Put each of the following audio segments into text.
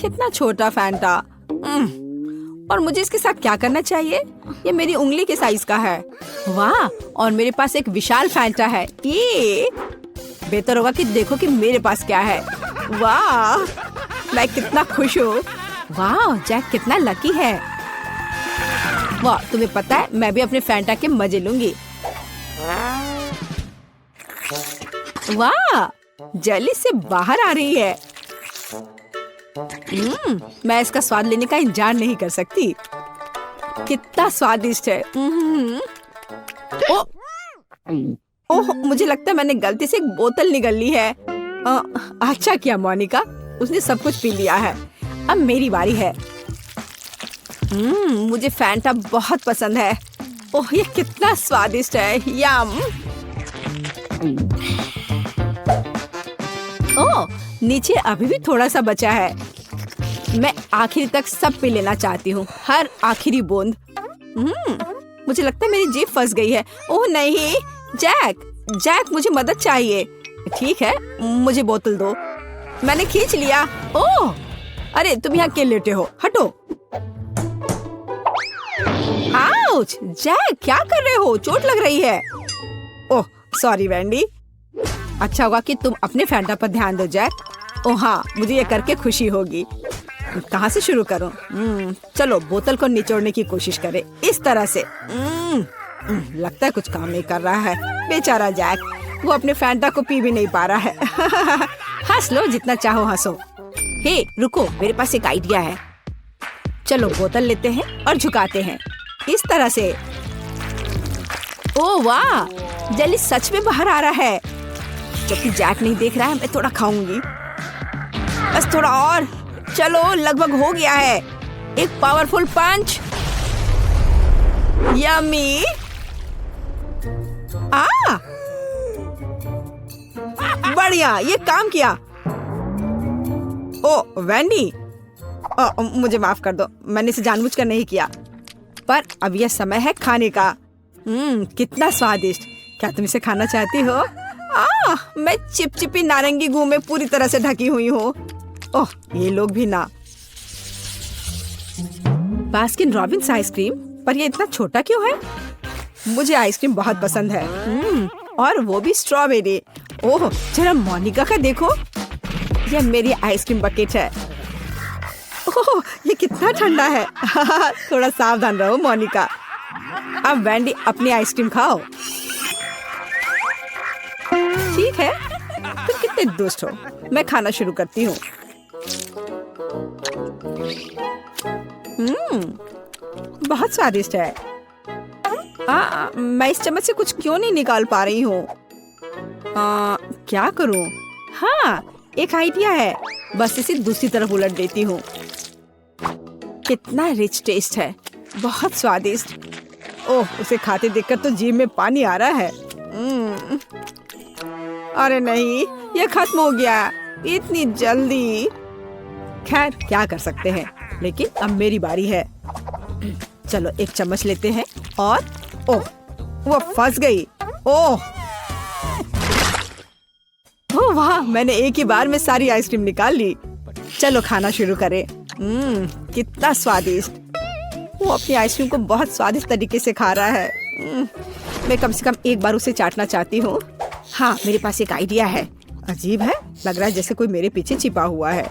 कितना छोटा फैंटा। और मुझे इसके साथ क्या करना चाहिए? ये मेरी उंगली के साइज का है। वाह, और मेरे पास एक विशाल फैंटा है। ये बेहतर होगा कि देखो कि मेरे पास क्या है। वाह, मैं कितना खुश हूँ। वाह, जैक कितना लकी है। वाह, तुम्हें पता है मैं भी अपने फैंटा के मजे लूंगी। वाह, जेली से बाहर आ रही है। मैं इसका स्वाद लेने का इंतजार नहीं कर सकती। कितना स्वादिष्ट है। ओह, मुझे लगता है मैंने गलती से एक बोतल निगल ली है। अच्छा किया मोनिका, उसने सब कुछ पी लिया है। अब मेरी बारी है। मुझे फैंटा बहुत पसंद है। ओह, ये कितना स्वादिष्ट है। यम। ओह, नीचे अभी भी थोड़ा सा बचा है। मैं आखिरी तक सब पी लेना चाहती हूँ, हर आखिरी बूंद। मुझे लगता है मेरी जीभ फंस गई है। ओह नहीं, जैक मुझे मदद चाहिए। ठीक है, मुझे बोतल दो। मैंने खींच लिया। ओह, अरे तुम यहाँ क्यों लेटे हो? हटो। आउच, जैक क्या कर रहे हो? चोट लग रही है। Oh sorry Vendée. अच्छा होगा कि तुम अपने फैंटा पर ध्यान दो जैक। ओह हाँ, मुझे ये करके खुशी होगी। कहाँ से शुरू करूं? चलो बोतल को निचोड़ने की कोशिश करें, इस तरह से। लगता है कुछ काम नहीं कर रहा है। बेचारा जैक, वो अपने फैंटा को पी भी नहीं पा रहा है। हंस लो जितना चाहो हंसो। हे रुको, मेरे पास एक आइडिया है। चलो बोतल लेते हैं और झुकाते हैं, इस तरह से। ओह वाह, जेली सच में बाहर आ रहा है। जबकि जैक नहीं देख रहा है, मैं थोड़ा खाऊंगी। बस थोड़ा और। चलो, लगभग हो गया है। एक पावरफुल पंच। यम्मी। बढ़िया, ये काम किया। ओ वैंडी, मुझे माफ कर दो, मैंने इसे जानबूझकर नहीं किया। पर अब यह समय है खाने का। कितना स्वादिष्ट। क्या तुम इसे खाना चाहती हो? मैं चिपचिपी नारंगी गू में पूरी तरह से ढकी हुई हूँ। ओह, ये लोग भी ना। बास्किन रॉबिन्स आइसक्रीम, पर ये इतना छोटा क्यों है? मुझे आइसक्रीम बहुत पसंद है। और वो भी स्ट्रॉबेरी। ओह, जरा मोनिका का देखो, यह मेरी आइसक्रीम बकेट है। ओह, ये कितना ठंडा है। थोड़ा सावधान रहो मोनिका। अब वैंडी अपनी आइसक्रीम खाओ। ठीक है, तुम कितने दुष्ट हो। मैं खाना शुरू करती हूँ। बहुत स्वादिष्ट है। मैं इस चम्मच से कुछ क्यों नहीं निकाल पा रही हूँ? क्या करूँ? हाँ, एक आइडिया है। बस इसे दूसरी तरफ उलट देती हूँ। कितना रिच टेस्ट है, बहुत स्वादिष्ट। ओह, उसे खाते देखकर तो जीभ में पानी आ रहा है। अरे नहीं, ये खत्म हो गया इतनी जल्दी। खैर क्या कर सकते हैं, लेकिन अब मेरी बारी है। चलो एक चम्मच लेते हैं और ओह, वो फंस गई। ओह वाह, मैंने एक ही बार में सारी आइसक्रीम निकाल ली। चलो खाना शुरू करें। कितना स्वादिष्ट। वो अपनी आइसक्रीम को बहुत स्वादिष्ट तरीके से खा रहा है। मैं कम से कम एक बार उसे चाटना चाहती हूँ। हाँ, मेरे पास एक आइडिया है। अजीब है, लग रहा है जैसे कोई मेरे पीछे छिपा हुआ है।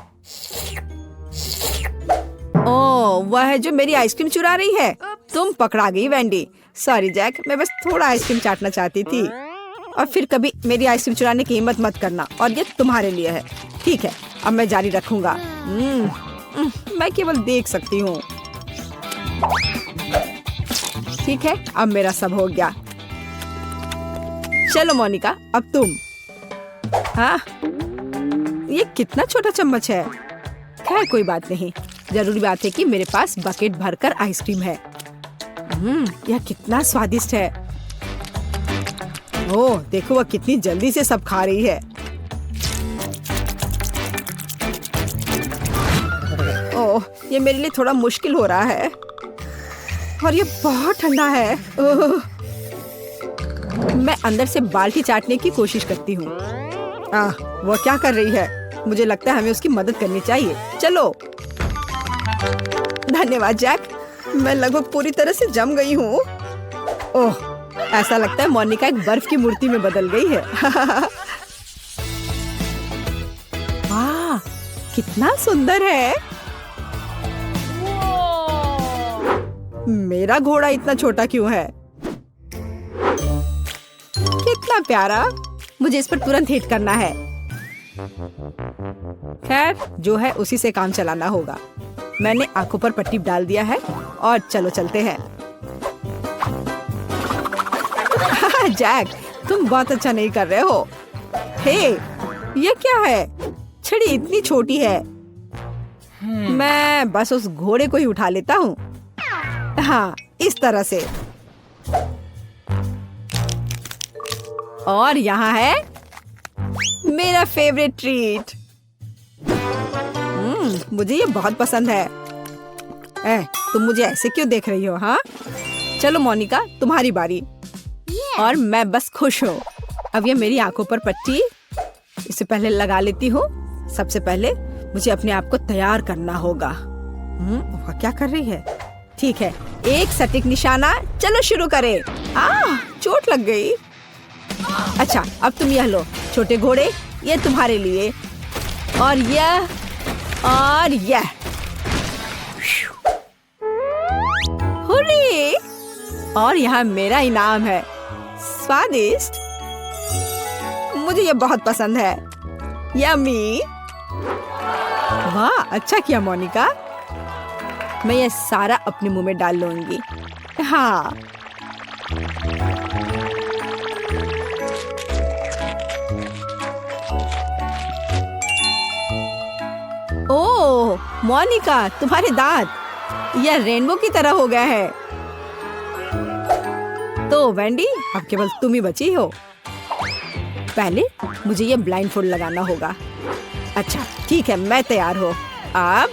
ओह, वह है जो मेरी आइसक्रीम चुरा रही है। तुम पकड़ा गई वैंडी। सॉरी जैक, मैं बस थोड़ा आइसक्रीम चाटना चाहती थी। और फिर कभी मेरी आइसक्रीम चुराने की हिम्मत मत करना, और ये तुम्हारे लिए है। ठीक है, अब मैं जारी रखूंगा। मैं केवल देख सकती हूँ। ठीक है, अब मेरा सब हो गया। चलो मोनिका, अब तुम। हाँ, ये कितना छोटा चम्मच है। खैर कोई बात नहीं, जरूरी बात है कि मेरे पास बकेट भरकर आइसक्रीम है। यह कितना स्वादिष्ट है। ओह देखो, वह कितनी जल्दी से सब खा रही है। ओह, ये मेरे लिए थोड़ा मुश्किल हो रहा है, और ये बहुत ठंडा है। ओह, मैं अंदर से बाल्टी चाटने की कोशिश करती हूँ। वह क्या कर रही है? मुझे लगता है हमें उसकी मदद करनी चाहिए। चलो। धन्यवाद जैक, मैं लगभग पूरी तरह से जम गई हूँ। ओह, ऐसा लगता है मोनिका एक बर्फ की मूर्ति में बदल गई है। वाह, कितना सुंदर है। मेरा घोड़ा इतना छोटा क्यों है? कितना प्यारा। मुझे इस पर तुरंत हिट करना है। खैर, जो है उसी से काम चलाना होगा। मैंने आंखों पर पट्टी डाल दिया है और चलो चलते हैं। जैक, तुम बहुत अच्छा नहीं कर रहे हो। हे, ये क्या है? छड़ी इतनी छोटी है। मैं बस उस घोड़े को ही उठा लेता हूँ। हाँ, इस तरह से। और यहाँ है मेरा फेवरेट ट्रीट। मुझे ये बहुत पसंद है। तुम मुझे ऐसे क्यों देख रही हो? हाँ, चलो मोनिका, तुम्हारी बारी। और मैं बस खुश हूँ। अब ये मेरी आंखों पर पट्टी इससे पहले लगा लेती हूँ। सबसे पहले मुझे अपने आप को तैयार करना होगा। वह क्या कर रही है? ठीक है, एक सटीक निशाना। चलो शुरू करें। चोट लग गई। अच्छा, अब तुम यह लो छोटे घोड़े, ये तुम्हारे लिए। और यह और यह। हुर्रे! और यहाँ मेरा इनाम है। स्वादिष्ट, मुझे ये बहुत पसंद है। यम्मी। वाह, अच्छा किया मोनिका। मैं ये सारा अपने मुंह में डाल लूंगी। हाँ, ओह मोनिका, तुम्हारे दांत यह रेनबो की तरह हो गया है। तो वेंडी, अब केवल तुम ही बची हो। पहले मुझे ये ब्लाइंडफोल्ड लगाना होगा। अच्छा ठीक है, मैं तैयार हूँ। अब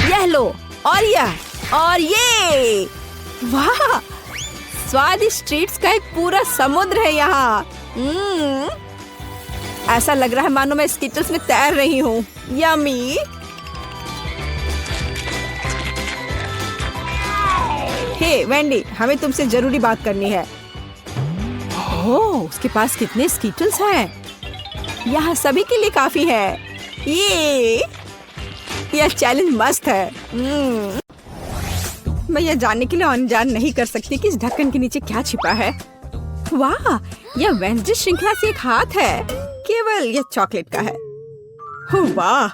यह लो, और यह और ये। वाह, स्वादिष्ट ट्रीट्स का एक पूरा समुद्र है यहाँ। ऐसा लग रहा है मानो मैं स्किटल्स में तैर रही हूँ। यम्मी। हे वेंडी, हमें तुमसे जरूरी बात करनी है। ओह, उसके पास कितने स्किटल्स हैं। यहाँ सभी के लिए काफी है। यह चैलेंज मस्त है। मैं यह जानने के लिए अनजान नहीं कर सकती कि इस ढक्कन के नीचे क्या छिपा है। वाह, यह वेंसडे श्रृंखला से एक हाथ है। केवल यह चॉकलेट का है। वाह,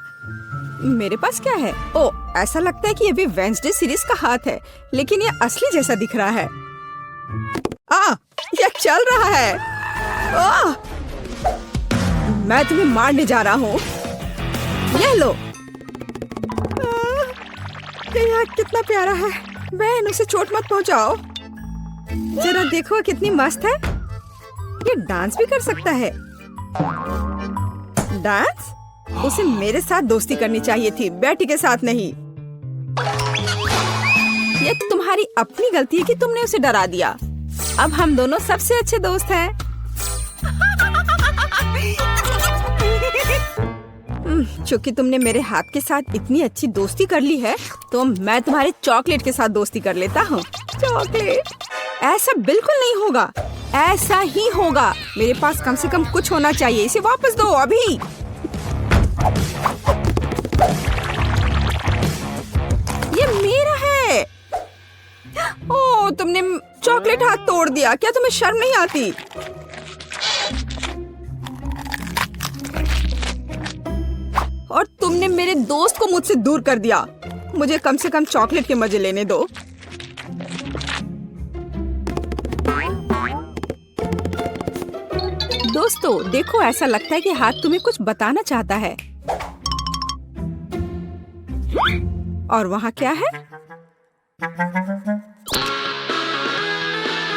मेरे पास क्या है? ओह, ऐसा लगता है कि यह भी वेंसडे सीरीज का हाथ है, लेकिन यह असली जैसा दिख रहा है। यह चल रहा है। मैं तुम्हें मारने जा रहा हूँ। यह लो। यह कितना प्यारा है। बहन, उसे चोट मत पहुँचाओ। जरा देखो कितनी मस्त है। ये डांस भी कर सकता है। डांस? उसे मेरे साथ दोस्ती करनी चाहिए थी, बेटी के साथ नहीं। ये तुम्हारी अपनी गलती है कि तुमने उसे डरा दिया। अब हम दोनों सबसे अच्छे दोस्त हैं। चूंकि तुमने मेरे हाथ के साथ इतनी अच्छी दोस्ती कर ली है, तो मैं तुम्हारे चॉकलेट के साथ दोस्ती कर लेता हूँ। चॉकलेट? ऐसा बिल्कुल नहीं होगा। ऐसा ही होगा। मेरे पास कम से कम कुछ होना चाहिए। इसे वापस दो अभी। ये मेरा है। ओह, तुमने चॉकलेट हाथ तोड़ दिया। क्या तुम्हें शर्म नहीं आती? और तुमने मेरे दोस्त को मुझसे दूर कर दिया। मुझे कम से कम चॉकलेट के मजे लेने दो। दोस्तों देखो, ऐसा लगता है कि हाथ तुम्हें कुछ बताना चाहता है। और वहाँ क्या है?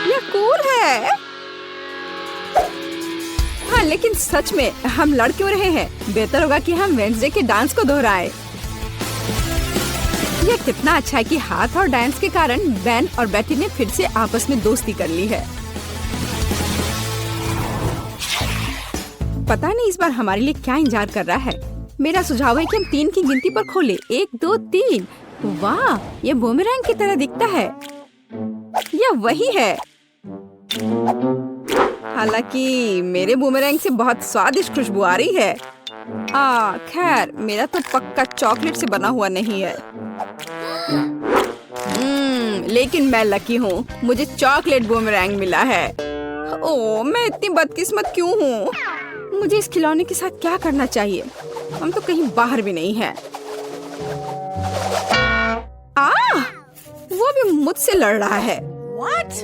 यह कूल है। हाँ, लेकिन सच में हम लड़ क्यों रहे हैं? बेहतर होगा कि हम वेडनेसडे के डांस को दोहराएं। यह कितना अच्छा है कि हाथ और डांस के कारण बेन और बेटी ने फिर से आपस में दोस्ती कर ली है। पता नहीं इस बार हमारे लिए क्या इंतजार कर रहा है। मेरा सुझाव है कि हम 3 की गिनती पर खोलें। 1 2 3। वाह, ये बूमेरैंग की तरह दिखता है। यह वही है। हालांकि मेरे बूमेरैंग से बहुत स्वादिष्ट खुशबू आ रही है। खैर, मेरा तो पक्का चॉकलेट से बना हुआ नहीं है। लेकिन मैं लकी हूँ, मुझे चॉकलेट बूमेरैंग मिला है। ओह, मैं इतनी बदकिस्मत क्यों हूँ? मुझे इस खिलौने के साथ क्या करना चाहिए? हम तो कहीं बाहर भी नहीं हैं। वो भी मुझसे लड़ रहा है। What?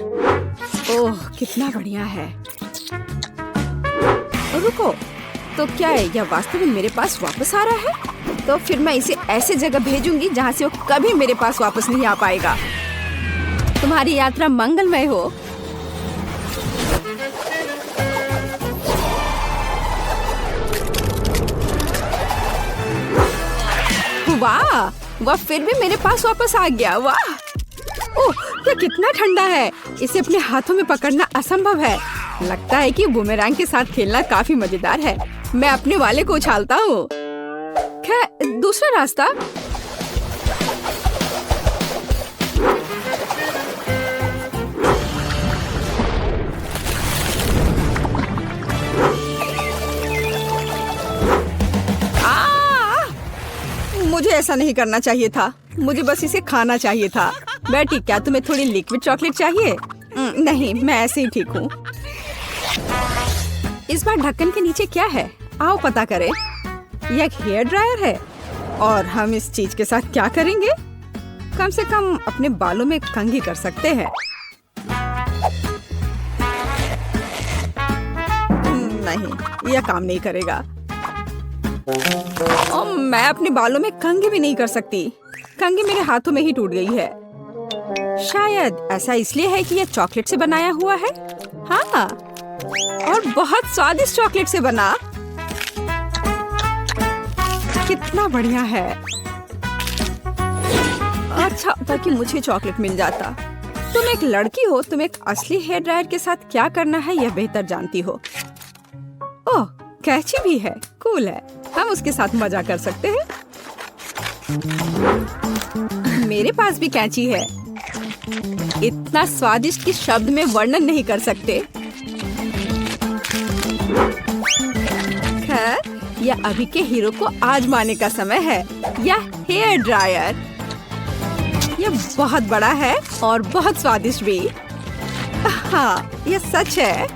ओह, कितना बढ़िया है। रुको, तो क्या है, यह वास्तव में मेरे पास वापस आ रहा है? तो फिर मैं इसे ऐसे जगह भेजूंगी जहाँ से वो कभी मेरे पास वापस नहीं आ पाएगा। तुम्हारी यात्रा मंगलमय हो। वाह, वह फिर भी मेरे पास वापस आ गया। वाह, ओह, यह कितना ठंडा है। इसे अपने हाथों में पकड़ना असंभव है। लगता है कि बूमेरैंग के साथ खेलना काफी मजेदार है। मैं अपने वाले को उछालता हूँ। खैर, दूसरा रास्ता। मुझे ऐसा नहीं करना चाहिए था। मुझे बस इसे खाना चाहिए था। बेटी, क्या तुम्हें थोड़ी लिक्विड चॉकलेट चाहिए? नहीं, मैं ऐसे ही ठीक हूँ। इस बार ढक्कन के नीचे क्या है? आओ पता करें। यह एक हेयर ड्रायर है। और हम इस चीज के साथ क्या करेंगे? कम से कम अपने बालों में कंघी कर सकते हैं। नहीं, यह काम नहीं करेगा। मैं अपने बालों में कंघी भी नहीं कर सकती। कंघी मेरे हाथों में ही टूट गई है। शायद ऐसा इसलिए है कि यह चॉकलेट से बनाया हुआ है। हाँ, और बहुत स्वादिष्ट चॉकलेट से बना। कितना बढ़िया है। अच्छा, ताकि मुझे चॉकलेट मिल जाता। तुम एक लड़की हो, तुम एक असली हेयर ड्रायर के साथ क्या करना है यह बेहतर जानती हो। ओह, कैची भी है। कूल है। हम उसके साथ मजा कर सकते हैं। मेरे पास भी कैंची है। इतना स्वादिष्ट कि शब्द में वर्णन नहीं कर सकते। खैर, यह अभी के हीरो को आजमाने का समय है। यह हेयर ड्रायर। यह बहुत बड़ा है और बहुत स्वादिष्ट भी। हाँ, यह सच है।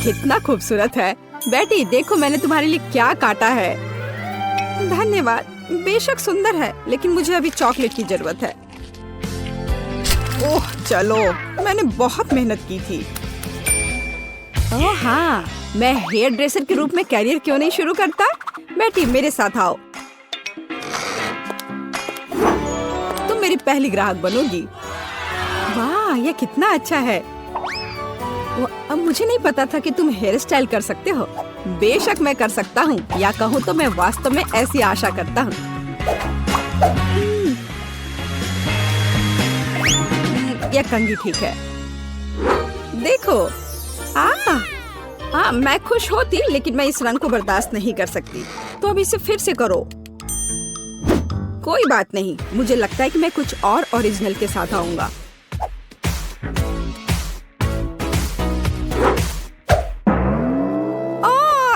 कितना खूबसूरत है। बेटी, देखो मैंने तुम्हारे लिए क्या काटा है। धन्यवाद। बेशक सुंदर है, लेकिन मुझे अभी चॉकलेट की जरूरत है। ओह, चलो, मैंने बहुत मेहनत की थी। ओह हाँ, मैं हेयर ड्रेसर के रूप में कैरियर क्यों नहीं शुरू करता? बेटी, मेरे साथ आओ। तुम मेरी पहली ग्राहक बनोगी। वाह, यह कितना अच्छा है। अब मुझे नहीं पता था कि तुम हेयर स्टाइल कर सकते हो। बेशक मैं कर सकता हूँ, या कहूँ तो मैं वास्तव में ऐसी आशा करता हूँ। यह कंघी ठीक है। देखो, मैं खुश होती, लेकिन मैं इस रंग को बर्दाश्त नहीं कर सकती। तो अब इसे फिर से करो। कोई बात नहीं, मुझे लगता है कि मैं कुछ और ओरिजिनल के साथ आऊंगा।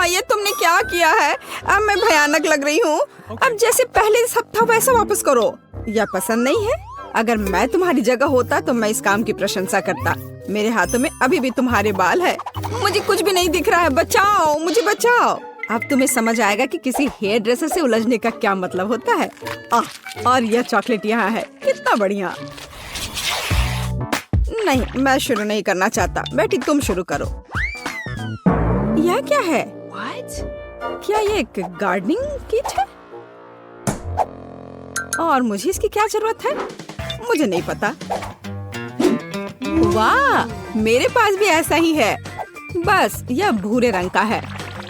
ये तुमने क्या किया है? अब मैं भयानक लग रही हूँ। अब जैसे पहले सब था वैसा वापस करो। यह पसंद नहीं है? अगर मैं तुम्हारी जगह होता तो मैं इस काम की प्रशंसा करता। मेरे हाथों में अभी भी तुम्हारे बाल है। मुझे कुछ भी नहीं दिख रहा है। बचाओ, मुझे बचाओ। अब तुम्हें समझ आएगा कि किसी हेयर ड्रेसर से उलझने का क्या मतलब होता है। और यह चॉकलेट यहाँ है। कितना बढ़िया। नहीं, मैं शुरू नहीं करना चाहता। बेटी, तुम शुरू करो। यह क्या है? क्या ये एक गार्डनिंग किट है? और मुझे इसकी क्या जरूरत है? मुझे नहीं पता। वाह, मेरे पास भी ऐसा ही है। बस यह भूरे रंग का है।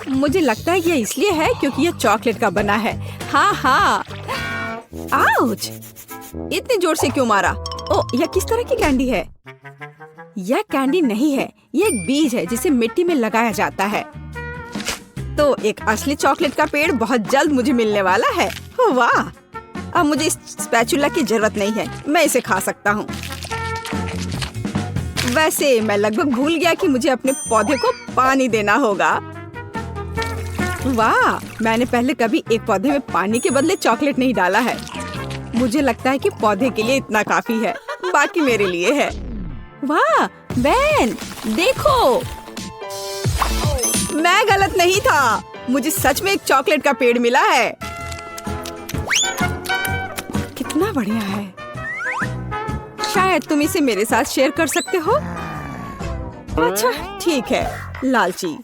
मुझे लगता है यह इसलिए है क्योंकि यह चॉकलेट का बना है। हाँ। आउच! इतनी जोर से क्यों मारा? ओ, यह किस तरह की कैंडी है? यह कैंडी नहीं है, यह एक बीज है जिसे मिट्टी में लगाया जाता है। तो एक असली चॉकलेट का पेड़ बहुत जल्द मुझे मिलने वाला है। वाह! अब मुझे इस स्पैचुला की जरूरत नहीं है, मैं इसे खा सकता हूँ। वैसे मैं लगभग भूल गया कि मुझे अपने पौधे को पानी देना होगा। वाह! मैंने पहले कभी एक पौधे में पानी के बदले चॉकलेट नहीं डाला है। मुझे लगता है कि पौधे के लिए इतना काफी है, बाकी मेरे लिए है। वाह बेन, देखो, मैं गलत नहीं था। मुझे सच में एक चॉकलेट का पेड़ मिला है। कितना बढ़िया है। शायद तुम इसे मेरे साथ शेयर कर सकते हो। अच्छा ठीक है, लालची।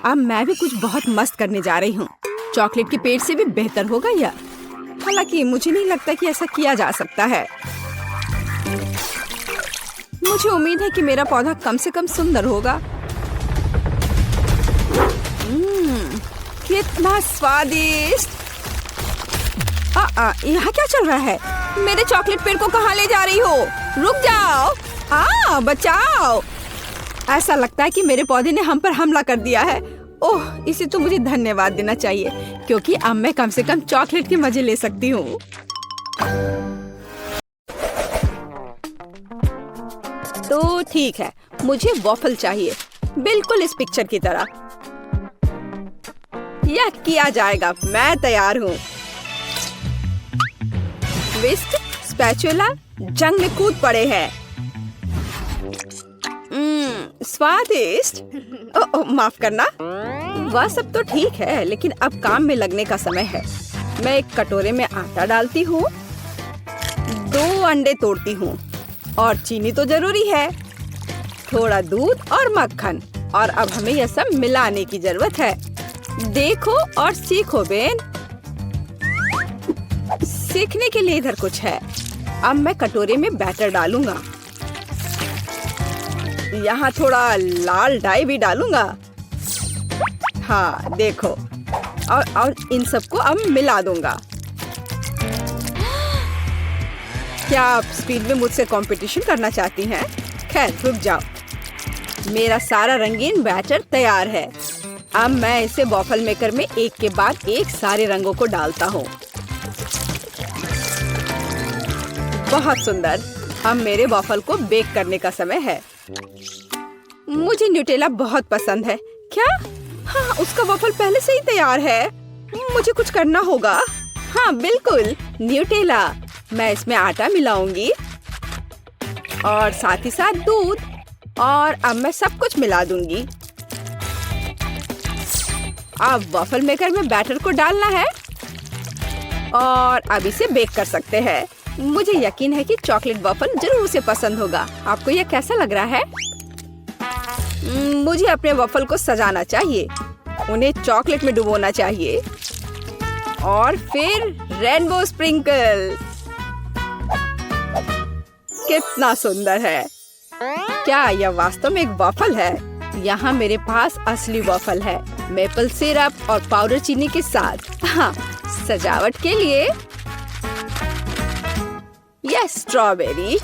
अब मैं भी कुछ बहुत मस्त करने जा रही हूँ। चॉकलेट के पेड़ से भी बेहतर होगा यह। हालांकि मुझे नहीं लगता कि ऐसा किया जा सकता है। मुझे उम्मीद है कि मेरा पौधा कम से कम सुंदर होगा। कितना स्वादिष्ट! यहाँ क्या चल रहा है? मेरे चॉकलेट पेड़ को कहाँ ले जा रही हो? रुक जाओ! बचाओ! ऐसा लगता है कि मेरे पौधे ने हम पर हमला कर दिया है। ओह, इसे तो मुझे धन्यवाद देना चाहिए, क्योंकि अब मैं कम से कम चॉकलेट के मजे ले सकती हूँ। तो ठीक है, मुझे वॉफल चाहिए, बिल्कुल इस पिक्चर की तरह। यह किया जाएगा, मैं तैयार हूँ। विस्क, स्पैचुला जंग में कूद पड़े हैं। स्वादिष्ट। माफ करना। वह सब तो ठीक है, लेकिन अब काम में लगने का समय है। मैं एक कटोरे में आटा डालती हूँ, 2 अंडे तोड़ती हूँ, और चीनी तो जरूरी है, थोड़ा दूध और मक्खन, और अब हमें यह सब मिलाने की जरूरत है। देखो और सीखो बेन। सीखने के लिए इधर कुछ है। अब मैं कटोरे में बैटर डालूंगा। यहाँ थोड़ा लाल डाई भी डालूंगा। हाँ देखो, और इन सबको अब मिला दूंगा। क्या आप स्पीड में मुझसे कंपटीशन करना चाहती हैं? खैर रुक जाओ, मेरा सारा रंगीन बैटर तैयार है। अब मैं इसे वॉफल मेकर में एक के बाद एक सारे रंगों को डालता हूँ। बहुत सुंदर। अब मेरे वॉफल को बेक करने का समय है। मुझे न्यूटेला बहुत पसंद है। क्या? हाँ, उसका वॉफल पहले से ही तैयार है। मुझे कुछ करना होगा। हाँ बिल्कुल, न्यूटेला। मैं इसमें आटा मिलाऊंगी और साथ ही साथ दूध, और अब मैं सब कुछ मिला दूंगी। अब वॉफल मेकर में बैटर को डालना है और अब इसे बेक कर सकते हैं। मुझे यकीन है कि चॉकलेट वॉफल जरूर उसे पसंद होगा। आपको यह कैसा लग रहा है? मुझे अपने वॉफल को सजाना चाहिए, उन्हें चॉकलेट में डुबोना चाहिए, और फिर रेनबो स्प्रिंकल। कितना सुंदर है! क्या यह वास्तव में एक वॉफल है? यहाँ मेरे पास असली वॉफल है, मेपल सिरप और पाउडर चीनी के साथ। हाँ, सजावट के लिए यह स्ट्रॉबेरी।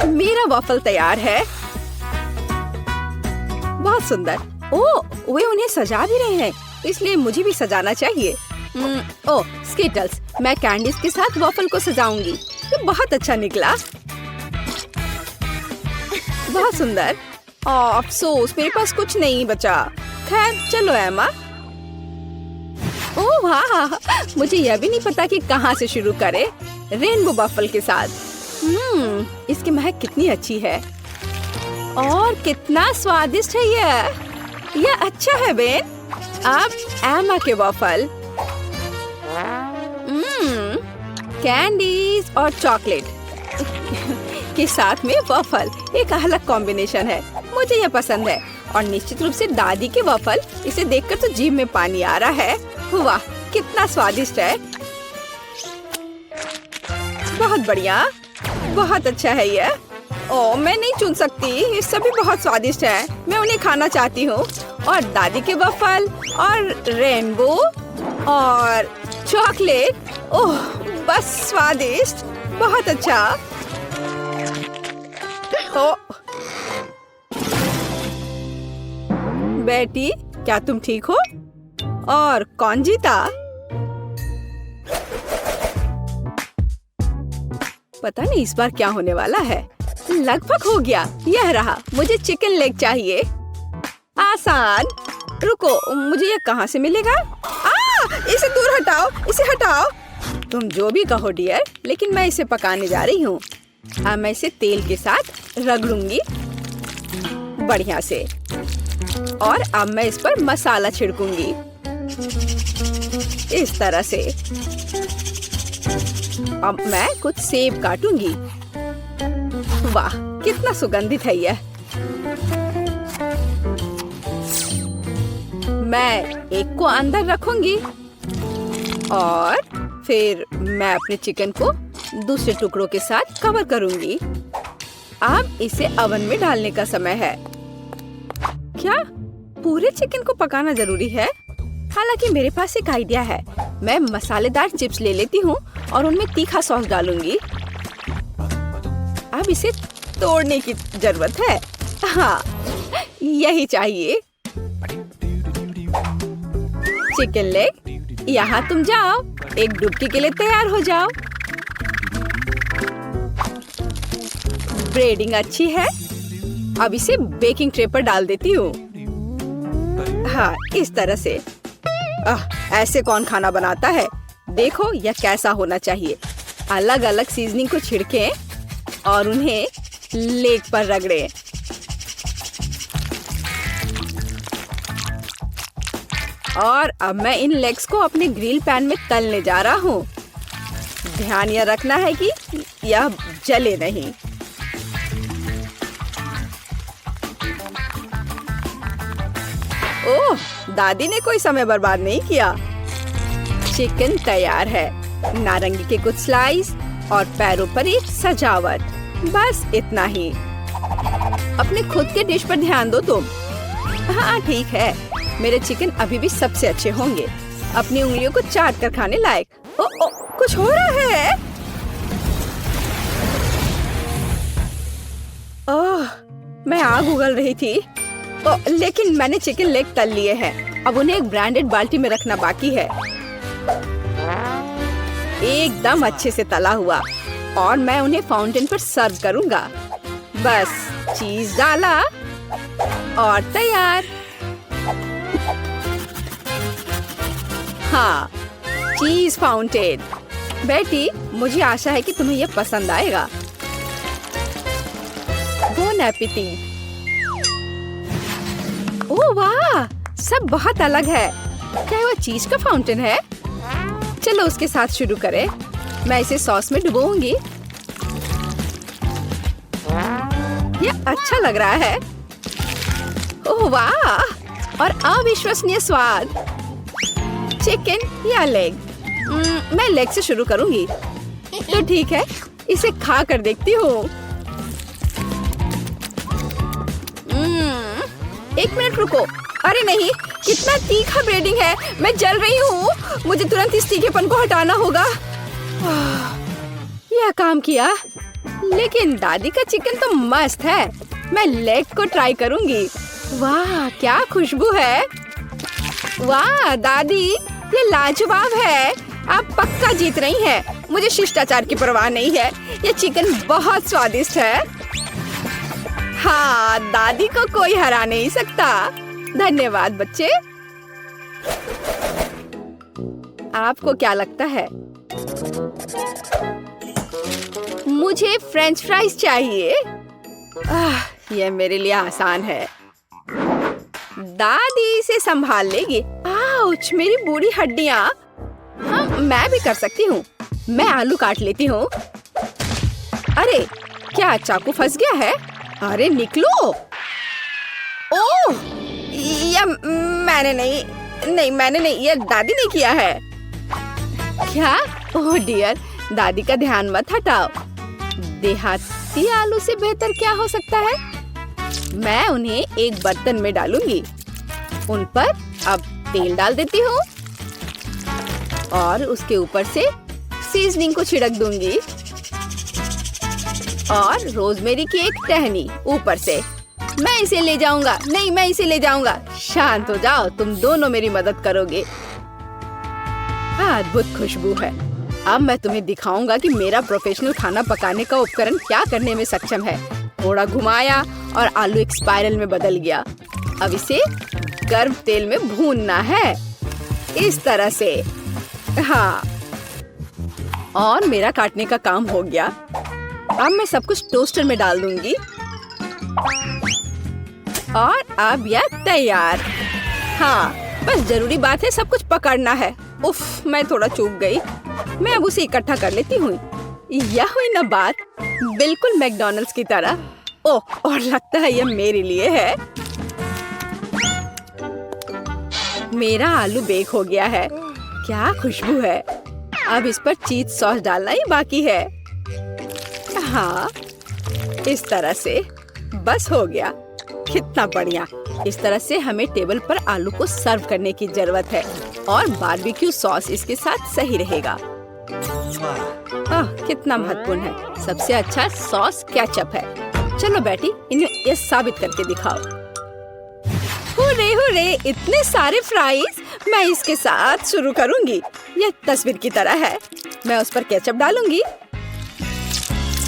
मेरा वॉफल तैयार है। बहुत सुंदर। ओह, वे उन्हें सजा भी रहे हैं, इसलिए मुझे भी सजाना चाहिए। ओह, स्किटल्स। मैं कैंडीज के साथ वॉफल को सजाऊंगी। ये बहुत अच्छा निकला। बहुत सुंदर। अफसोस, मेरे पास कुछ नहीं बचा। खैर चलो एमा। ओह वाह, मुझे यह भी नहीं पता कि कहाँ से शुरू करें। रेनबो वॉफल के साथ। इसकी महक कितनी अच्छी है और कितना स्वादिष्ट है यह अच्छा है बेन। अब एमा के वॉफल, कैंडीज और चॉकलेट के साथ में वॉफल एक अलग कॉम्बिनेशन है। मुझे यह पसंद है, और निश्चित रूप से दादी के वॉफल। इसे देखकर तो जीभ में पानी आ रहा है। वाह, कितना स्वादिष्ट है। बहुत बढ़िया, बहुत अच्छा है यह। ओह, मैं नहीं चुन सकती, ये सभी बहुत स्वादिष्ट है। मैं उन्हें खाना चाहती हूँ। और दादी के वॉफल और रेनबो और चॉकलेट। ओह, बस स्वादिष्ट, बहुत अच्छा। ओ बेटी, क्या तुम ठीक हो? और कौन जीता? पता नहीं इस बार क्या होने वाला है। लगभग हो गया, यह रहा। मुझे चिकन लेग चाहिए। आसान। रुको, मुझे ये कहाँ से मिलेगा? इसे दूर हटाओ, इसे हटाओ। तुम जो भी कहो डियर, लेकिन मैं इसे पकाने जा रही हूँ। अब मैं इसे तेल के साथ रगड़ूंगी बढ़िया से, और अब मैं इस पर मसाला छिड़कूंगी इस तरह से। अब मैं कुछ सेब काटूंगी। वाह, कितना सुगंधित है यह। मैं एक को अंदर रखूंगी और फिर मैं अपने चिकन को दूसरे टुकड़ों के साथ कवर करूंगी। अब इसे ओवन में डालने का समय है। क्या पूरे चिकन को पकाना जरूरी है? हालांकि मेरे पास एक आइडिया है। मैं मसालेदार चिप्स ले लेती हूँ और उनमें तीखा सॉस डालूंगी। अब इसे तोड़ने की जरूरत है। हाँ, यही चाहिए। चिकन लेग, यहाँ तुम जाओ, एक डुबकी के लिए तैयार हो जाओ। ब्रेडिंग अच्छी है। अब इसे बेकिंग ट्रे पर डाल देती हूँ। हाँ, इस तरह से। ऐसे कौन खाना बनाता है? देखो यह कैसा होना चाहिए। अलग अलग सीजनिंग को छिड़कें और उन्हें लेग पर रगड़ें। और अब मैं इन लेग्स को अपने ग्रिल पैन में तलने जा रहा हूँ। ध्यान यह रखना है कि यह जले नहीं। ओह, दादी ने कोई समय बर्बाद नहीं किया। चिकन तैयार है। नारंगी के कुछ स्लाइस और पैरों पर एक सजावट। बस इतना ही। अपने खुद के डिश पर ध्यान दो तुम। हाँ ठीक है, मेरे चिकन अभी भी सबसे अच्छे होंगे। अपनी उंगलियों को चाट कर खाने लायक। ओ, कुछ हो रहा है। ओह, मैं आग उगल रही थी। लेकिन मैंने चिकन लेग तल लिए हैं। अब उन्हें एक ब्रांडेड बाल्टी में रखना बाकी है। एकदम अच्छे से तला हुआ, और मैं उन्हें फाउंटेन पर सर्व करूंगा। बस चीज डाला और तैयार। हाँ, चीज फाउंटेन। बेटी, मुझे आशा है कि तुम्हें यह पसंद आएगा। Bone appétit. ओह वाह, सब बहुत अलग है। क्या वो चीज का फाउंटेन है? चलो उसके साथ शुरू करें। मैं इसे सॉस में डुबोऊंगी। यह अच्छा लग रहा है। ओह वाह, और अविश्वसनीय स्वाद। चिकन या लेग? मैं लेग से शुरू करूंगी। तो ठीक है, इसे खा कर देखती हूँ। एक मिनट रुको। अरे नहीं, कितना तीखा ब्रेडिंग है। मैं जल रही हूँ। मुझे तुरंत इस तीखेपन को हटाना होगा। यह काम किया। लेकिन दादी का चिकन तो मस्त है। मैं लेग को ट्राई करूंगी। वाह, क्या खुशबू है। वाह दादी, ये लाजवाब है। आप पक्का जीत रही हैं। मुझे शिष्टाचार की परवाह नहीं है। ये चिकन बहुत स्वादिष्ट है। हाँ, दादी को कोई हरा नहीं सकता। धन्यवाद बच्चे। आपको क्या लगता है? मुझे फ्रेंच फ्राइज चाहिए। यह मेरे लिए आसान है। दादी इसे संभाल लेगी। आउच, मेरी बूढ़ी हड्डियाँ। हाँ, मैं भी कर सकती हूँ। मैं आलू काट लेती हूँ। अरे, क्या चाकू फंस गया है? अरे निकलो। ओह, यह मैंने नहीं, यह दादी ने किया है। क्या? ओह डियर, दादी का ध्यान मत हटाओ। देहाती आलू से बेहतर क्या हो सकता है? मैं उन्हें एक बर्तन में डालूंगी। उन पर अब तेल डाल देती हूँ और उसके ऊपर से सीजनिंग को छिड़क दूंगी और रोजमेरी की एक टहनी ऊपर से। मैं इसे ले जाऊंगा। नहीं, मैं इसे ले जाऊंगा। शांत हो जाओ, तुम दोनों मेरी मदद करोगे। अद्भुत खुशबू है। अब मैं तुम्हें दिखाऊंगा कि मेरा प्रोफेशनल खाना पकाने का उपकरण क्या करने में सक्षम है। थोड़ा घुमाया और आलू एक स्पाइरल में बदल गया। अब इसे गर्म तेल में भूनना है, इस तरह से। हाँ, और मेरा काटने का काम हो गया। अब मैं सब कुछ टोस्टर में डाल दूंगी और अब यह तैयार। हाँ, बस जरूरी बात है सब कुछ पकड़ना है। उफ, मैं थोड़ा चूक गई। मैं अब उसे इकट्ठा कर लेती हूँ। यह हुई ना बात, बिल्कुल मैकडॉनल्ड्स की तरह। ओह, और लगता है यह मेरे लिए है। मेरा आलू बेक हो गया है। क्या खुशबू है। अब इस पर चीज सॉस डालना ही बाकी है। हाँ, इस तरह से बस हो गया। कितना बढ़िया। इस तरह से हमें टेबल पर आलू को सर्व करने की जरूरत है और बारबेक्यू सॉस इसके साथ सही रहेगा। कितना महत्वपूर्ण है। सबसे अच्छा सॉस केचप है। चलो बेटी, इन्हें ये साबित करके दिखाओ। हुर्रे हुर्रे, इतने सारे फ्राइज। मैं इसके साथ शुरू करूंगी। यह तस्वीर की तरह है। मैं उस पर केचप डालूंगी।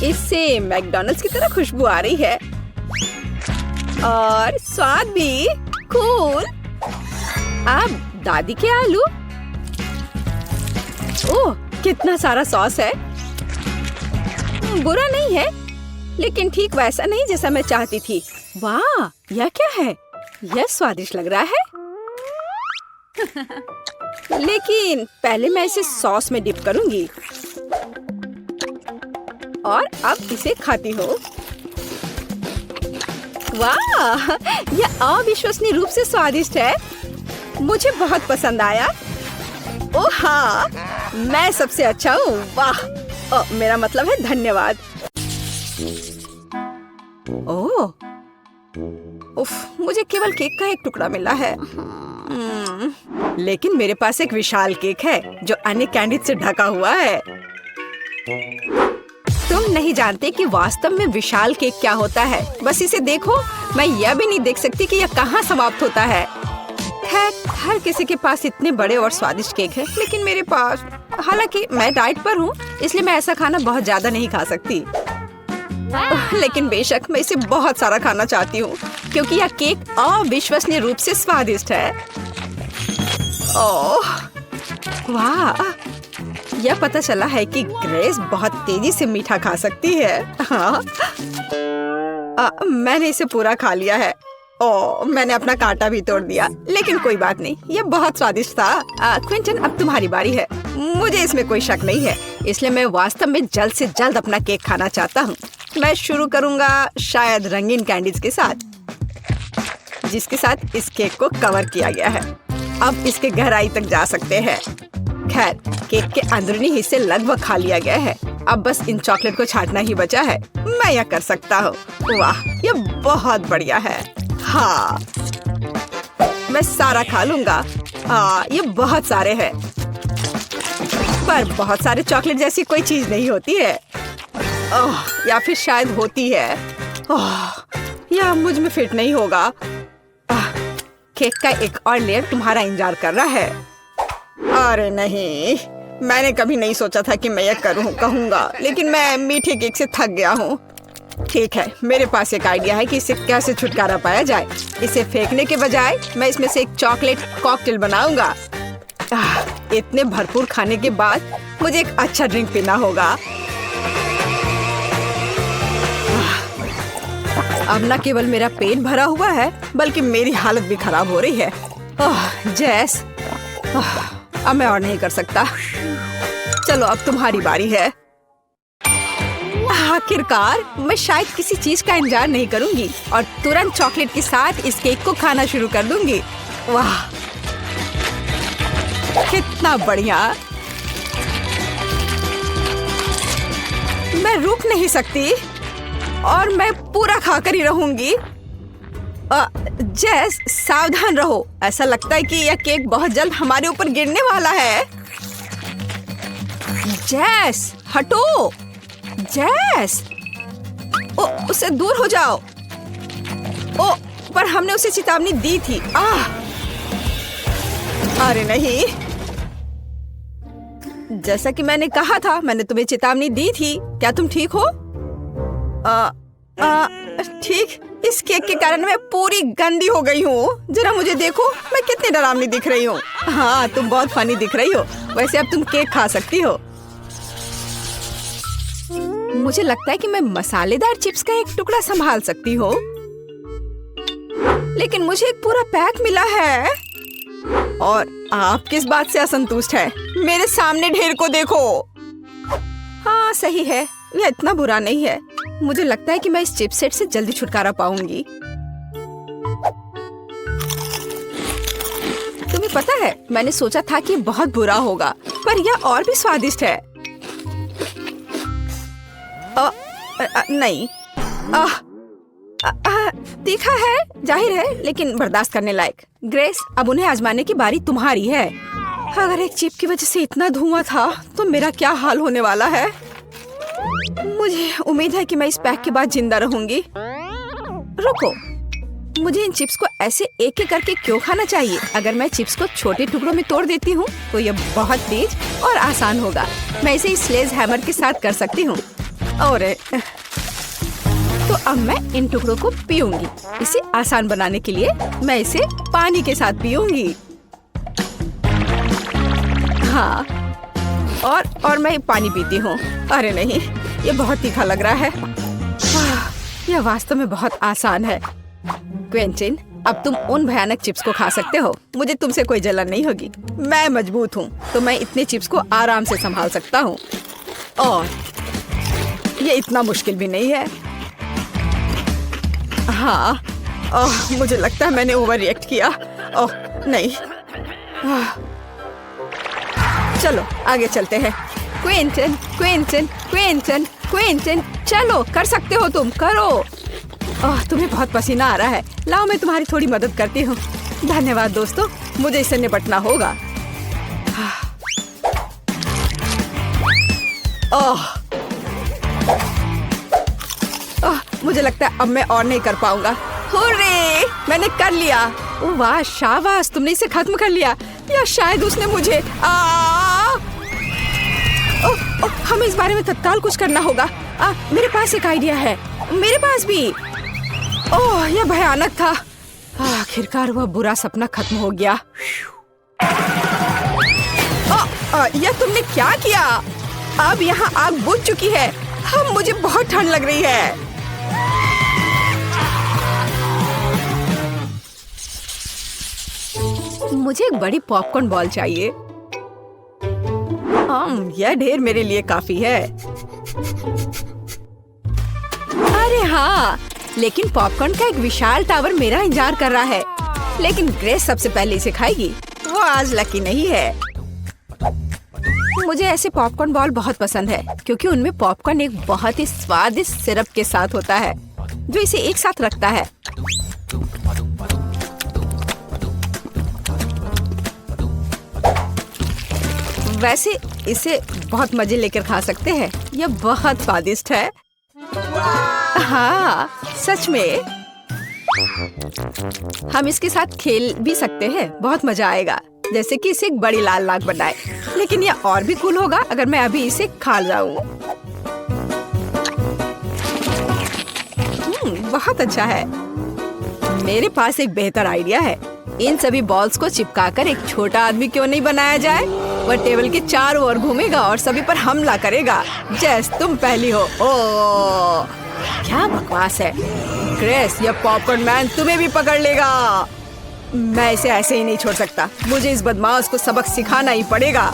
इससे मैकडॉनल्ड्स की तरह खुशबू आ रही है और स्वाद भी कूल। अब दादी के आलू। ओह, कितना सारा सॉस है। बुरा नहीं है, लेकिन ठीक वैसा नहीं जैसा मैं चाहती थी। वाह, यह क्या है। यह स्वादिष्ट लग रहा है। लेकिन पहले मैं इसे सॉस में डिप करूंगी और अब इसे खाती हूँ। वाह, यह अविश्वसनीय रूप से स्वादिष्ट है। मुझे बहुत पसंद आया। ओह हाँ, मैं सबसे अच्छा हूँ। वाह, मेरा मतलब है धन्यवाद। ओह, उफ, मुझे केवल केक का एक टुकड़ा मिला है। लेकिन मेरे पास एक विशाल केक है जो अन्य कैंडीज से ढका हुआ है। तुम नहीं जानते कि वास्तव में विशाल केक क्या होता है। बस इसे देखो। मैं यह भी नहीं देख सकती कि यह कहाँ समाप्त होता है। हर किसी के पास इतने बड़े और स्वादिष्ट केक है, लेकिन मेरे पास, हालांकि मैं डाइट पर हूँ, इसलिए मैं ऐसा खाना बहुत ज्यादा नहीं खा सकती। लेकिन बेशक मैं इसे बहुत सारा खाना चाहती हूँ क्योंकि यह केक अविश्वसनीय रूप से स्वादिष्ट है। ओह वाह, यह पता चला है कि ग्रेस बहुत तेजी से मीठा खा सकती है। हाँ, मैंने इसे पूरा खा लिया है। ओह, मैंने अपना कांटा भी तोड़ दिया, लेकिन कोई बात नहीं, यह बहुत स्वादिष्ट था। क्विंटन, अब तुम्हारी बारी है। मुझे इसमें कोई शक नहीं है, इसलिए मैं वास्तव में जल्द से जल्द अपना केक खाना चाहता हूँ। मैं शुरू करूँगा शायद रंगीन कैंडीज के साथ, जिसके साथ इस केक को कवर किया गया है। अब इसके गहराई तक जा सकते हैं। खैर, केक के अंदरूनी हिस्से लगभग खा लिया गया है। अब बस इन चॉकलेट को छांटना ही बचा है। मैं यह कर सकता हूँ। वाह, यह बहुत बढ़िया है। हाँ, मैं सारा खा लूंगा। हाँ, ये बहुत सारे हैं, पर बहुत सारे चॉकलेट जैसी कोई चीज नहीं होती है। ओह, या फिर शायद होती है। ओह, यह मुझ में फिट नहीं होगा। केक का एक और लेयर तुम्हारा इंतजार कर रहा है। अरे नहीं, मैंने कभी नहीं सोचा था कि मैं यह कहूँगा, लेकिन मैं मीठे केक से थक गया हूँ। ठीक है, मेरे पास एक आइडिया है कि इससे कैसे छुटकारा पाया जाए। इसे फेंकने के बजाय मैं इसमें से एक चॉकलेट कॉकटेल बनाऊंगा। इतने भरपूर खाने के बाद मुझे एक अच्छा ड्रिंक पीना होगा। अब न केवल मेरा पेट भरा हुआ है, बल्कि मेरी हालत भी खराब हो रही है। जैस, अब मैं और नहीं कर सकता। चलो, अब तुम्हारी बारी है। आखिरकार मैं शायद किसी चीज का इंतजार नहीं करूंगी और तुरंत चॉकलेट के साथ इस केक को खाना शुरू कर दूंगी। वाह, कितना बढ़िया। मैं रुक नहीं सकती और मैं पूरा खाकर ही रहूंगी। जेस, सावधान रहो। ऐसा लगता है कि यह केक बहुत जल्द हमारे ऊपर गिरने वाला है। जैस हटो। जैस, ओ उससे दूर हो जाओ। ओ पर हमने उसे चेतावनी दी थी। अरे नहीं, जैसा कि मैंने कहा था, मैंने तुम्हें चेतावनी दी थी। क्या तुम ठीक हो? ठीक। इस केक के कारण मैं पूरी गंदी हो गई हूँ। जरा मुझे देखो, मैं कितनी डरावनी दिख रही हूँ। हाँ, तुम बहुत फनी दिख रही हो। वैसे अब तुम केक खा सकती हो। मुझे लगता है कि मैं मसालेदार चिप्स का एक टुकड़ा संभाल सकती हूँ, लेकिन मुझे एक पूरा पैक मिला है। और आप किस बात से असंतुष्ट है? मेरे सामने ढेर को देखो। हाँ सही है, यह इतना बुरा नहीं है। मुझे लगता है कि मैं इस चिप्स सेट से जल्दी छुटकारा पाऊंगी। तुम्हें पता है, मैंने सोचा था कि बहुत बुरा होगा, पर यह और भी स्वादिष्ट है। नहीं, तीखा है जाहिर है, लेकिन बर्दाश्त करने लायक। ग्रेस, अब उन्हें आजमाने की बारी तुम्हारी है। अगर एक चिप की वजह से इतना धुआं था तो मेरा क्या हाल होने वाला है। मुझे उम्मीद है कि मैं इस पैक के बाद जिंदा रहूंगी। रुको, मुझे इन चिप्स को ऐसे एक एक करके क्यों खाना चाहिए? अगर मैं चिप्स को छोटे टुकड़ों में तोड़ देती हूँ तो यह बहुत तेज और आसान होगा। मैं इसे इस स्लेज हैमर के साथ कर सकती हूँ। और तो अब मैं इन टुकड़ों को पीऊंगी। इसे आसान बनाने के लिए मैं इसे पानी के साथ पीऊंगी। हाँ, और मैं पानी पीती हूँ। अरे नहीं, ये बहुत तीखा लग रहा है। यह वास्तव में बहुत आसान है। क्विंटन, अब तुम उन भयानक चिप्स को खा सकते हो। मुझे तुमसे कोई जलन नहीं होगी। मैं मजबूत हूँ, तो मैं इतने चिप्स को आराम से संभाल सकता हूँ। और ये इतना मुश्किल भी नहीं है। हाँ, मुझे लगता है मैंने ओवर रिएक्ट किया। ओह नहीं। चलो आगे चलते हैं। क्विंटन, क्विंटन, क्विंटन, क्विंटन, चलो कर सकते हो तुम, करो। तुम्हें बहुत पसीना आ रहा है। लाओ मैं तुम्हारी थोड़ी मदद करती हूँ। धन्यवाद दोस्तों, मुझे इससे निपटना होगा। मुझे लगता है अब मैं और नहीं कर पाऊंगा। हुर्रे, मैंने कर लिया। ओह वाह, शाबाश, तुमने इसे खत्म कर लिया। या शायद उसने मुझे हमें इस बारे में तत्काल कुछ करना होगा। मेरे पास एक आइडिया है। मेरे पास भी। ओह, यह भयानक था। आखिरकार वह बुरा सपना खत्म हो गया। यह तुमने क्या किया? अब यहाँ आग बुझ चुकी है। अब मुझे बहुत ठंड लग रही है। मुझे एक बड़ी पॉपकॉर्न बॉल चाहिए। यह ढेर मेरे लिए काफी है। अरे हाँ, लेकिन पॉपकॉर्न का एक विशाल टावर मेरा इंतजार कर रहा है। लेकिन ग्रेस सबसे पहले इसे खाएगी। वो आज लकी नहीं है। मुझे ऐसे पॉपकॉर्न बॉल बहुत पसंद है, क्योंकि उनमें पॉपकॉर्न एक बहुत ही स्वादिष्ट सिरप के साथ होता है, जो इसे एक साथ रखता है। वैसे इसे बहुत मजे लेकर खा सकते हैं। यह बहुत स्वादिष्ट है। हाँ, सच में। हम इसके साथ खेल भी सकते हैं। बहुत मजा आएगा, जैसे कि इसे एक बड़ी लाल नाक बनाए। लेकिन यह और भी कूल होगा अगर मैं अभी इसे खा जाऊं। बहुत अच्छा है। मेरे पास एक बेहतर आइडिया है। इन सभी बॉल्स को चिपकाकर एक छोटा आदमी क्यों नहीं बनाया जाए? वह टेबल के चारों ओर घूमेगा और सभी पर हमला करेगा। जैस, तुम पहली हो। ओह, क्या बकवास है। ग्रेस, यह पॉपकॉर्न मैन तुम्हें भी पकड़ लेगा। मैं इसे ऐसे ही नहीं छोड़ सकता। मुझे इस बदमाश को सबक सिखाना ही पड़ेगा।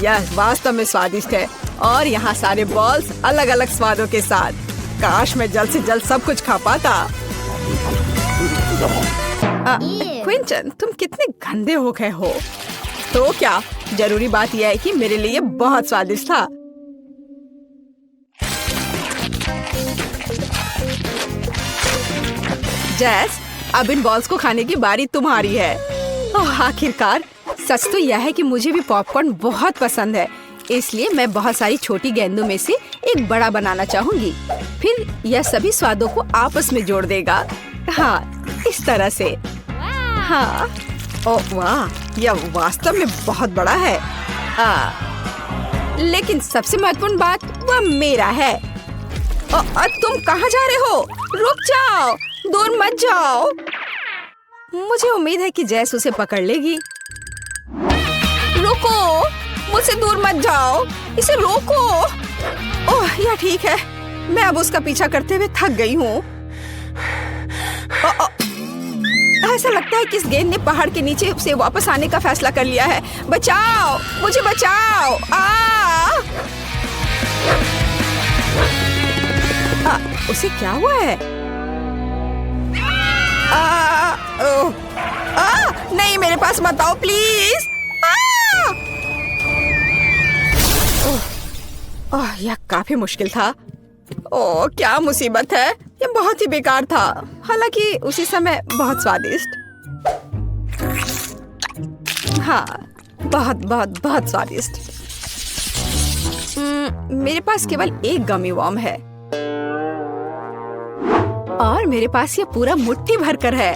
यह वास्तव में स्वादिष्ट है, और यहाँ सारे बॉल्स अलग अलग स्वादों के साथ। काश मैं जल्द से जल्द सब कुछ खा पाता। क्विंटन, तुम कितने गंदे हो गए हो। तो क्या, जरूरी बात यह है कि मेरे लिए बहुत स्वादिष्ट था। जैस, अब इन बॉल्स को खाने की बारी तुम्हारी है। ओह, आखिरकार सच तो यह है कि मुझे भी पॉपकॉर्न बहुत पसंद है, इसलिए मैं बहुत सारी छोटी गेंदों में से एक बड़ा बनाना चाहूंगी। फिर यह सभी स्वादों को आपस में जोड़ देगा। हाँ, इस तरह से। हाँ, ओह वाह, यह वास्तव में बहुत बड़ा है। लेकिन सबसे महत्वपूर्ण बात वह मेरा है। तुम कहाँ जा रहे हो? रुक जाओ, दूर मत जाओ। मुझे उम्मीद है कि जैस उसे पकड़ लेगी। रुको, मुझसे दूर मत जाओ, इसे रोको। ओह, यह ठीक है। मैं अब उसका पीछा करते हुए थक गई हूँ। ऐसा लगता है कि इस गेंद ने पहाड़ के नीचे से वापस आने का फैसला कर लिया है। बचाओ, मुझे बचाओ। उसे क्या हुआ है? नहीं, मेरे पास मत आओ प्लीज। यह काफी मुश्किल था। ओह, क्या मुसीबत है। यह बहुत ही बेकार था, हालांकि उसी समय बहुत स्वादिष्ट। हाँ, बहुत बहुत बहुत स्वादिष्ट। मेरे पास केवल एक गमी वर्म है और मेरे पास ये पूरा मुट्ठी भरकर है।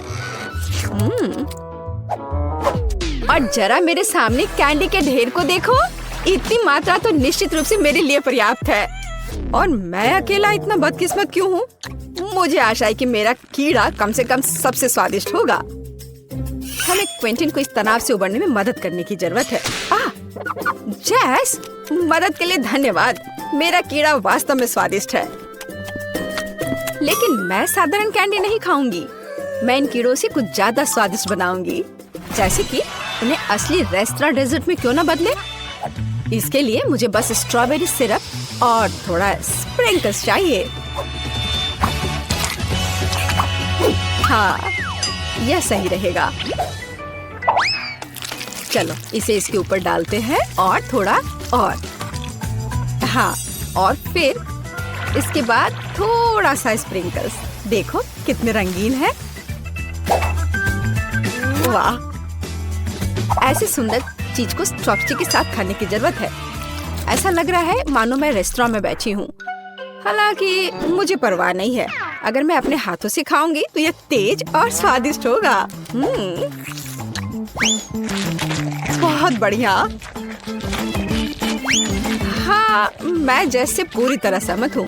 और जरा मेरे सामने कैंडी के ढेर को देखो। इतनी मात्रा तो निश्चित रूप से मेरे लिए पर्याप्त है। और मैं अकेला इतना बदकिस्मत क्यों हूँ? मुझे आशा है कि मेरा कीड़ा कम से कम सबसे स्वादिष्ट होगा। हमें क्विंटन को इस तनाव से उबरने में मदद करने की जरूरत है। जैस, मदद के लिए धन्यवाद। मेरा कीड़ा वास्तव में स्वादिष्ट है, लेकिन मैं साधारण कैंडी नहीं खाऊंगी। मैं इन कीड़ों से कुछ ज्यादा स्वादिष्ट बनाऊंगी, जैसे कि उन्हें असली रेस्टोरेंट डेजर्ट में क्यों न बदले। इसके लिए मुझे बस स्ट्रॉबेरी सिरप और थोड़ा स्प्रिंकल्स चाहिए। हाँ, यह सही रहेगा। चलो इसे इसके ऊपर डालते हैं और थोड़ा और। हाँ, और फिर इसके बाद थोड़ा सा स्प्रिंकल्स। देखो कितने रंगीन है। वाह, ऐसे सुंदर चीज को चॉपस्टिक के साथ खाने की जरूरत है। ऐसा लग रहा है मानो मैं रेस्टोरेंट में बैठी हूँ। हालांकि मुझे परवाह नहीं है। अगर मैं अपने हाथों से खाऊंगी तो यह तेज और स्वादिष्ट होगा। बहुत बढ़िया। हाँ, मैं जैसे पूरी तरह सहमत हूँ।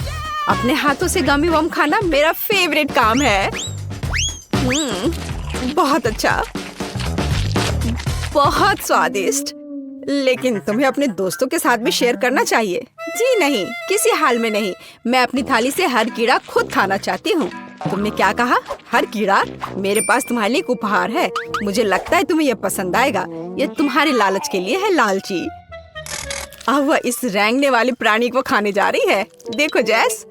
अपने हाथों से गमी वर्म खाना मेरा फेवरेट काम है। बहुत अच्छा, बहुत स्वादिष्ट। लेकिन तुम्हें अपने दोस्तों के साथ भी शेयर करना चाहिए। जी नहीं, किसी हाल में नहीं। मैं अपनी थाली से हर कीड़ा खुद खाना चाहती हूँ। तुमने क्या कहा? हर कीड़ा? मेरे पास तुम्हारे लिए एक उपहार है। मुझे लगता है तुम्हें यह पसंद आएगा। यह तुम्हारे लालच के लिए है, लालची। अब वह इस रेंगने वाले प्राणी को खाने जा रही है। देखो जैस।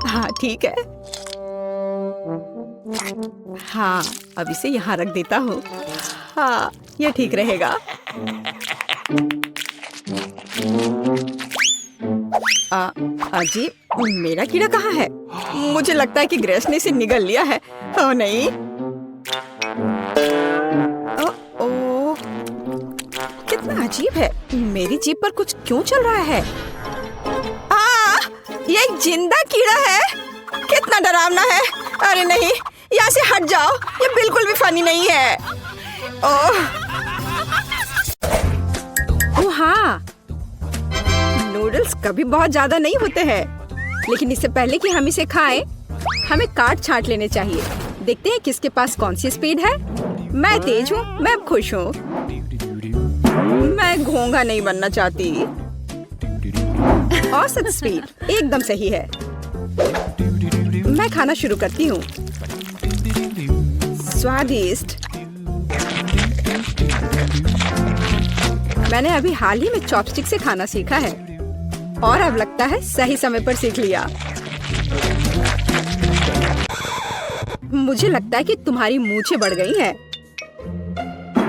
हाँ, ठीक है। हाँ, अब इसे यहाँ रख देता हूँ। हाँ, यह ठीक रहेगा। अजीब, मेरा कीड़ा कहाँ है? मुझे लगता है कि ग्रेस ने इसे निगल लिया है। ओह नहीं। ओह, कितना अजीब है। मेरी जीभ पर कुछ क्यों चल रहा है? ये एक जिंदा कीड़ा है। कितना डरावना है। अरे नहीं, यहाँ से हट जाओ। ये बिल्कुल भी फनी नहीं है। ओह हाँ, नूडल्स कभी बहुत ज्यादा नहीं होते हैं, लेकिन इससे पहले कि हम इसे खाएं, हमें काट छांट लेने चाहिए। देखते हैं किसके पास कौन सी स्पीड है। मैं तेज हूँ, मैं खुश हूँ। मैं घोंघा नहीं बनना चाहती। औसत स्पीड एकदम सही है। मैं खाना शुरू करती हूँ। स्वादिष्ट। मैंने अभी हाल ही में चॉपस्टिक से खाना सीखा है और अब लगता है सही समय पर सीख लिया। मुझे लगता है कि तुम्हारी मूंछें बढ़ गई हैं।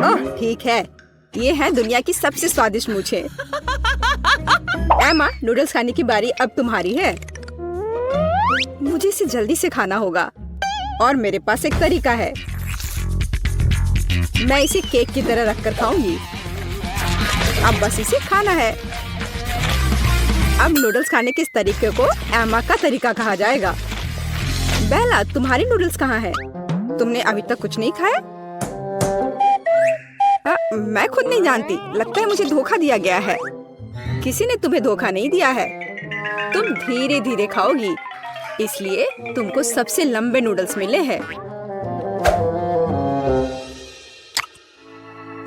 ओह ठीक है, ये है दुनिया की सबसे स्वादिष्ट मूंछें। एमा, नूडल्स खाने की बारी अब तुम्हारी है। मुझे इसे जल्दी से खाना होगा और मेरे पास एक तरीका है। मैं इसे केक की तरह रखकर खाऊंगी। अब बस इसे खाना है। अब नूडल्स खाने के इस तरीके को एमा का तरीका कहा जाएगा। बेला, तुम्हारी नूडल्स कहाँ है? तुमने अभी तक कुछ नहीं खाया? मैं खुद नहीं जानती। लगता है मुझे धोखा दिया गया है। किसी ने तुम्हें धोखा नहीं दिया है। तुम धीरे धीरे खाओगी, इसलिए तुमको सबसे लंबे नूडल्स मिले हैं।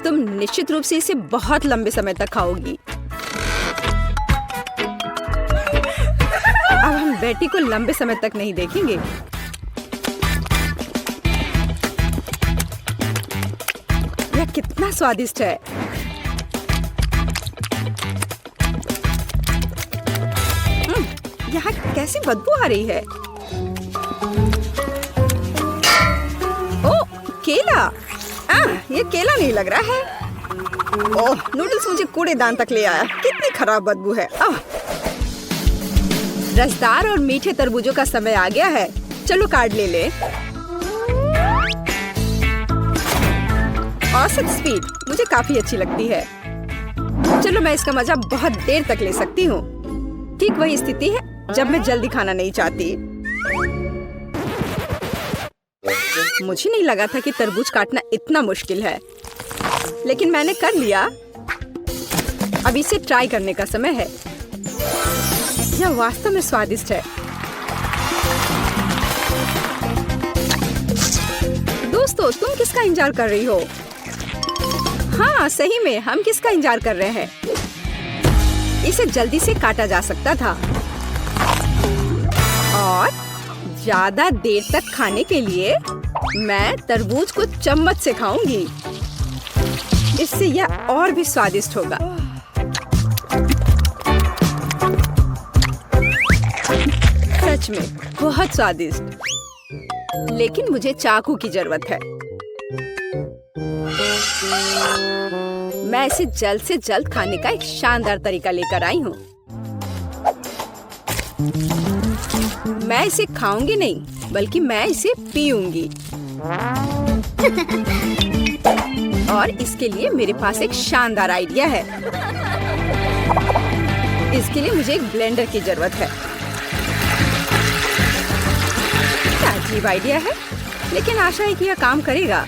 तुम निश्चित रूप से इसे बहुत लंबे समय तक खाओगी। अब हम बेटी को लंबे समय तक नहीं देखेंगे। यह कितना स्वादिष्ट है। यहाँ कैसी बदबू आ रही है। ओह, केला। ये केला नहीं लग रहा है। ओह, नूडल्स मुझे कूड़ेदान तक ले आया। कितनी खराब बदबू है। रसदार और मीठे तरबूजों का समय आ गया है। चलो कार्ड ले ले। औसत स्पीड मुझे काफी अच्छी लगती है। चलो मैं इसका मजा बहुत देर तक ले सकती हूँ। ठीक वही स्थिति है जब मैं जल्दी खाना नहीं चाहती। मुझे नहीं लगा था कि तरबूज काटना इतना मुश्किल है, लेकिन मैंने कर लिया। अब इसे ट्राई करने का समय है। यह वास्तव में स्वादिष्ट है। दोस्तों, तुम किसका इंतजार कर रही हो? हाँ, सही में हम किसका इंतजार कर रहे हैं? इसे जल्दी से काटा जा सकता था और ज्यादा देर तक खाने के लिए मैं तरबूज को चम्मच से खाऊंगी। इससे यह और भी स्वादिष्ट होगा। सच में बहुत स्वादिष्ट। लेकिन मुझे चाकू की जरूरत है। मैं इसे जल्द से जल्द खाने का एक शानदार तरीका लेकर आई हूँ। मैं इसे खाऊंगी नहीं, बल्कि मैं इसे पीऊंगी। और इसके लिए मेरे पास एक शानदार आइडिया है। इसके लिए मुझे एक ब्लेंडर की जरूरत है। क्या अजीब आइडिया है, लेकिन आशा है कि यह काम करेगा।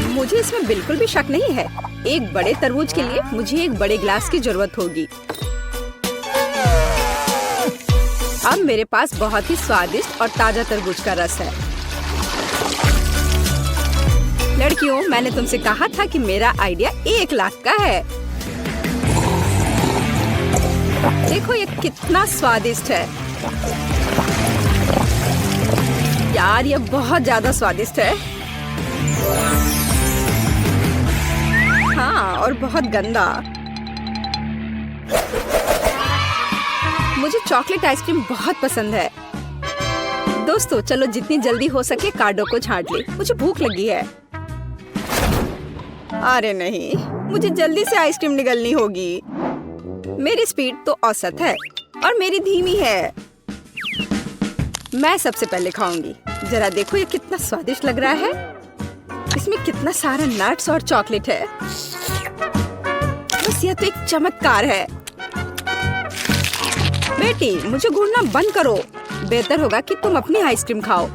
मुझे इसमें बिल्कुल भी शक नहीं है। एक बड़े तरबूज के लिए मुझे एक बड़े ग्लास की जरूरत होगी। अब मेरे पास बहुत ही स्वादिष्ट और ताजा तरबूज का रस है। लड़कियों, मैंने तुमसे कहा था कि मेरा आइडिया 1 लाख का है। देखो ये कितना स्वादिष्ट है। यार, ये बहुत ज्यादा स्वादिष्ट है। हाँ, और बहुत गंदा। मुझे चॉकलेट आइसक्रीम बहुत पसंद है। दोस्तों, चलो जितनी जल्दी हो सके कार्डों को छांट ले। मुझे भूख लगी है। अरे नहीं, मुझे जल्दी से आइसक्रीम निगलनी होगी। मेरी स्पीड तो औसत है और मेरी धीमी है। मैं सबसे पहले खाऊंगी। जरा देखो ये कितना स्वादिष्ट लग रहा है। इसमें कितना सारा नट्स और चॉकलेट है। बस यह तो एक चमत्कार है। बेटी, मुझे घूरना बंद करो। बेहतर होगा कि तुम अपनी आइसक्रीम खाओ।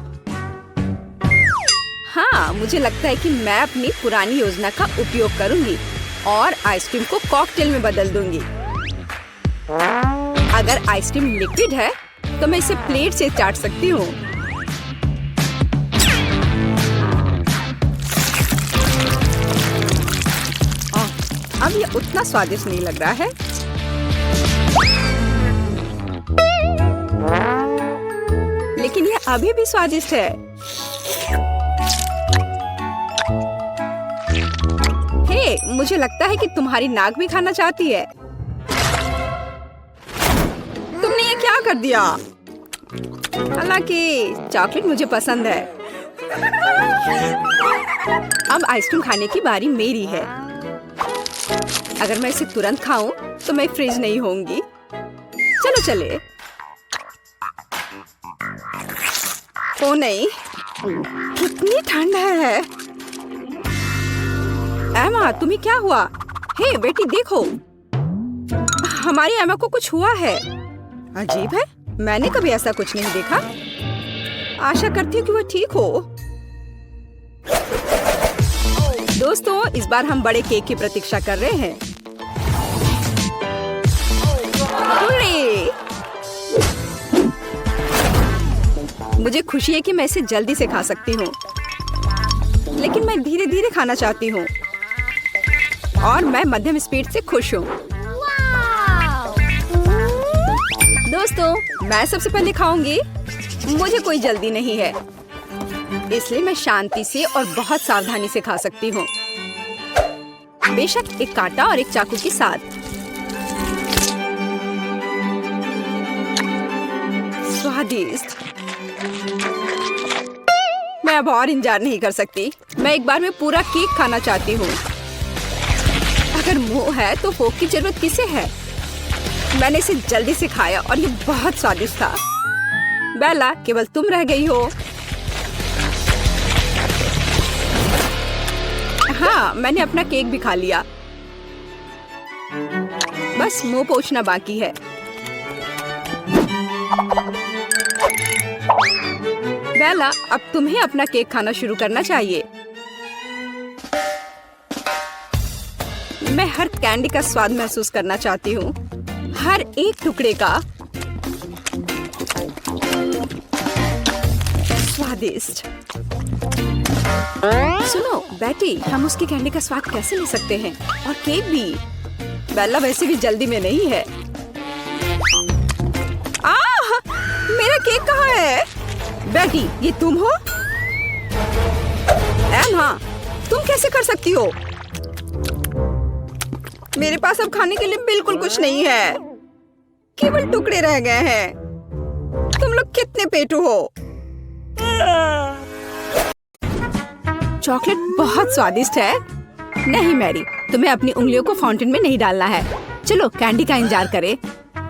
हाँ, मुझे लगता है कि मैं अपनी पुरानी योजना का उपयोग करूंगी और आइसक्रीम को कॉकटेल में बदल दूंगी। अगर आइसक्रीम लिक्विड है तो मैं इसे प्लेट से चाट सकती हूँ। अब ये उतना स्वादिष्ट नहीं लग रहा है। लेकिन ये अभी भी स्वादिष्ट है। हे, मुझे लगता है कि तुम्हारी नाक भी खाना चाहती है। तुमने ये क्या कर दिया? हालांकि चॉकलेट मुझे पसंद है। अब आइसक्रीम खाने की बारी मेरी है। अगर मैं इसे तुरंत खाऊं तो मैं फ्रीज नहीं होंगी। चलो चले। ओ नहीं, कितनी ठंड है। एमा, तुम्हें क्या हुआ? हे बेटी देखो, हमारी एमा को कुछ हुआ है। अजीब है, मैंने कभी ऐसा कुछ नहीं देखा। आशा करती हूँ कि वो ठीक हो। दोस्तों, इस बार हम बड़े केक की प्रतीक्षा कर रहे हैं। मुझे खुशी है कि मैं इसे जल्दी से खा सकती हूँ, लेकिन मैं धीरे धीरे खाना चाहती हूँ और मैं मध्यम स्पीड से खुश हूँ। दोस्तों, मैं सबसे पहले खाऊंगी। मुझे कोई जल्दी नहीं है, इसलिए मैं शांति से और बहुत सावधानी से खा सकती हूँ, बेशक एक कांटा और एक चाकू के साथ। स्वादिष्ट। मैं अब और इंतजार नहीं कर सकती। मैं एक बार में पूरा केक खाना चाहती हूँ। अगर मुंह है तो फोक की जरूरत किसे है? मैंने इसे जल्दी से खाया और ये बहुत स्वादिष्ट था। बेला, केवल तुम रह गई हो। हाँ, मैंने अपना केक भी खा लिया। बस मुंह पोंछना बाकी है। बेला, अब तुम्हें अपना केक खाना शुरू करना चाहिए। मैं हर कैंडी का स्वाद महसूस करना चाहती हूँ, हर एक टुकड़े का। स्वादिष्ट। सुनो बेटी, हम उसकी कैंडी का स्वाद कैसे ले सकते हैं? और केक भी। बेला वैसे भी जल्दी में नहीं है। मेरा केक कहाँ है? बेटी, ये तुम हो? एमा, तुम कैसे कर सकती हो? मेरे पास अब खाने के लिए बिल्कुल कुछ नहीं है, केवल टुकड़े रह गए हैं। तुम लोग कितने पेटू हो? चॉकलेट बहुत स्वादिष्ट है। नहीं मैरी, तुम्हें अपनी उंगलियों को फाउंटेन में नहीं डालना है। चलो कैंडी का इंतजार करें।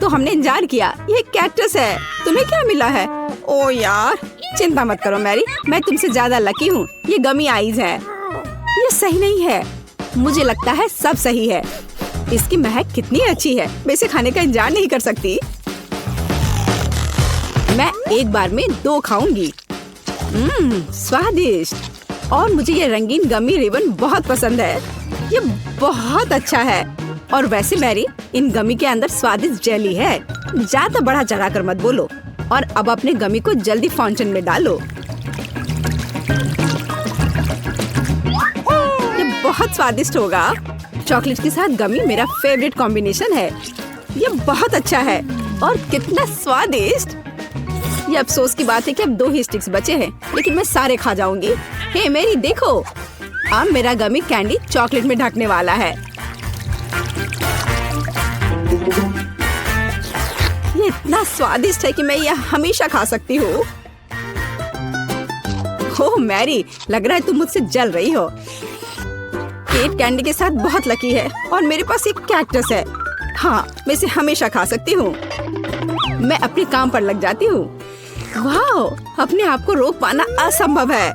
तो हमने इंतजार किया। ये कैक्टस है। तुम्हें क्या मिला है? ओ यार, चिंता मत करो मैरी, मैं तुमसे ज्यादा लकी हूँ। ये गमी आइज है। ये सही नहीं है। मुझे लगता है सब सही है। इसकी महक कितनी अच्छी है। मैं इसे खाने का इंतजार नहीं कर सकती। मैं एक बार में 2 खाऊंगी। स्वादिष्ट। और मुझे ये रंगीन गमी रिबन बहुत पसंद है। ये बहुत अच्छा है। और वैसे मैरी, इन गमी के अंदर स्वादिष्ट जेली है। ज्यादा बढ़ा चढ़ा कर मत बोलो। और अब अपने गमी को जल्दी फाउंटेन में डालो। ये बहुत स्वादिष्ट होगा। चॉकलेट के साथ गमी मेरा फेवरेट कॉम्बिनेशन है। ये बहुत अच्छा है। और कितना स्वादिष्ट। ये अफसोस की बात है कि अब 2 ही स्टिक्स बचे हैं, लेकिन मैं सारे खा जाऊंगी। हे मेरी देखो, अब मेरा गमी कैंडी चॉकलेट में ढकने वाला है। ये इतना स्वादिष्ट है कि मैं यह हमेशा खा सकती हूँ। ओह मैरी, लग रहा है तुम मुझसे जल रही हो। केट कैंडी के साथ बहुत लकी है और मेरे पास एक कैक्टस है। हाँ, मैं इसे हमेशा खा सकती हूँ। मैं अपने काम पर लग जाती हूँ। वाह, अपने आप को रोक पाना असंभव है।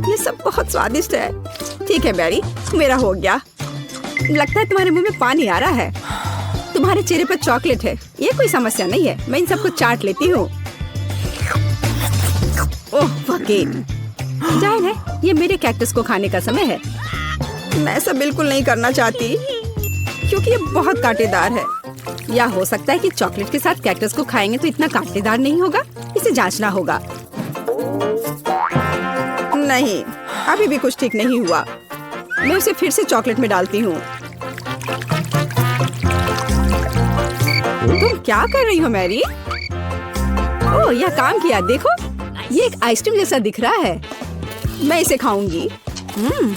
ये सब बहुत स्वादिष्ट है। ठीक है मैरी, मेरा हो गया। लगता है तुम्हारे मुंह में पानी आ रहा है। तुम्हारे चेहरे पर चॉकलेट है। ये कोई समस्या नहीं है। मैं इन सबको चाट लेती हूँ। ओह जाहिर है, ये मेरे कैक्टस को खाने का समय है। मैं ऐसा बिल्कुल नहीं करना चाहती, क्योंकि ये बहुत कांटेदार है। या हो सकता है कि चॉकलेट के साथ कैक्टस को खाएंगे तो इतना कांटेदार नहीं होगा। इसे जांचना होगा। नहीं, अभी भी कुछ ठीक नहीं हुआ। मैं उसे फिर से चॉकलेट में डालती हूँ। तुम क्या कर रही हो मैरी? ओह, यह काम किया। देखो, ये एक आइसक्रीम जैसा दिख रहा है। मैं इसे खाऊंगी।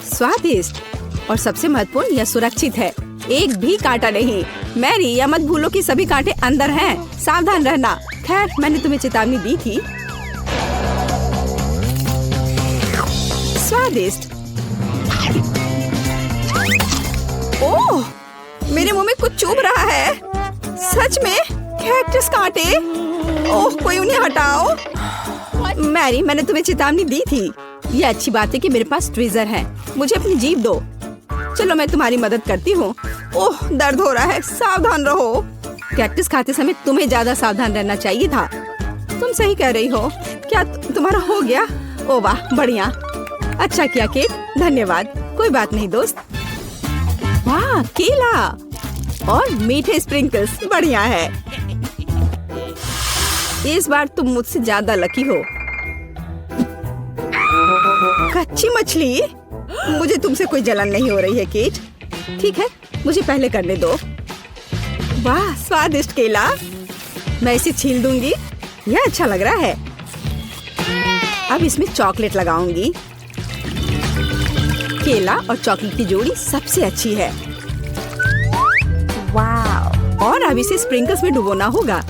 स्वादिष्ट। और सबसे महत्वपूर्ण, यह सुरक्षित है। एक भी कांटा नहीं। मैरी, यह मत भूलो कि सभी कांटे अंदर हैं। सावधान रहना। खैर, मैंने तुम्हें चेतावनी दी थी। स्वादिष्ट। ओह, मेरे मुंह में कुछ चुभ रहा है। सच में कैक्टस कांटे। ओह, कोई उन्हें हटाओ। मैरी, मैंने तुम्हें चेतावनी दी थी। ये अच्छी बात है कि मेरे पास ट्विज़र है। मुझे अपनी जीभ दो। चलो मैं तुम्हारी मदद करती हूँ। ओह दर्द हो रहा है, सावधान रहो। कैक्टस खाते समय तुम्हें ज्यादा सावधान रहना चाहिए था। तुम सही कह रही हो। क्या तुम्हारा हो गया? ओ वाह बढ़िया, अच्छा किया केट, धन्यवाद। कोई बात नहीं दोस्त। वाह केला और मीठे स्प्रिंकल्स, बढ़िया है। इस बार तुम मुझसे ज्यादा लकी हो। कच्ची मछली, मुझे तुमसे कोई जलन नहीं हो रही है केट। ठीक है, मुझे पहले करने दो। वाह स्वादिष्ट केला, मैं इसे छील दूंगी। यह अच्छा लग रहा है। अब इसमें चॉकलेट लगाऊंगी। केला और चॉकलेट की जोड़ी सबसे अच्छी है। वाह, और अब इसे स्प्रिंकल्स में डुबोना होगा।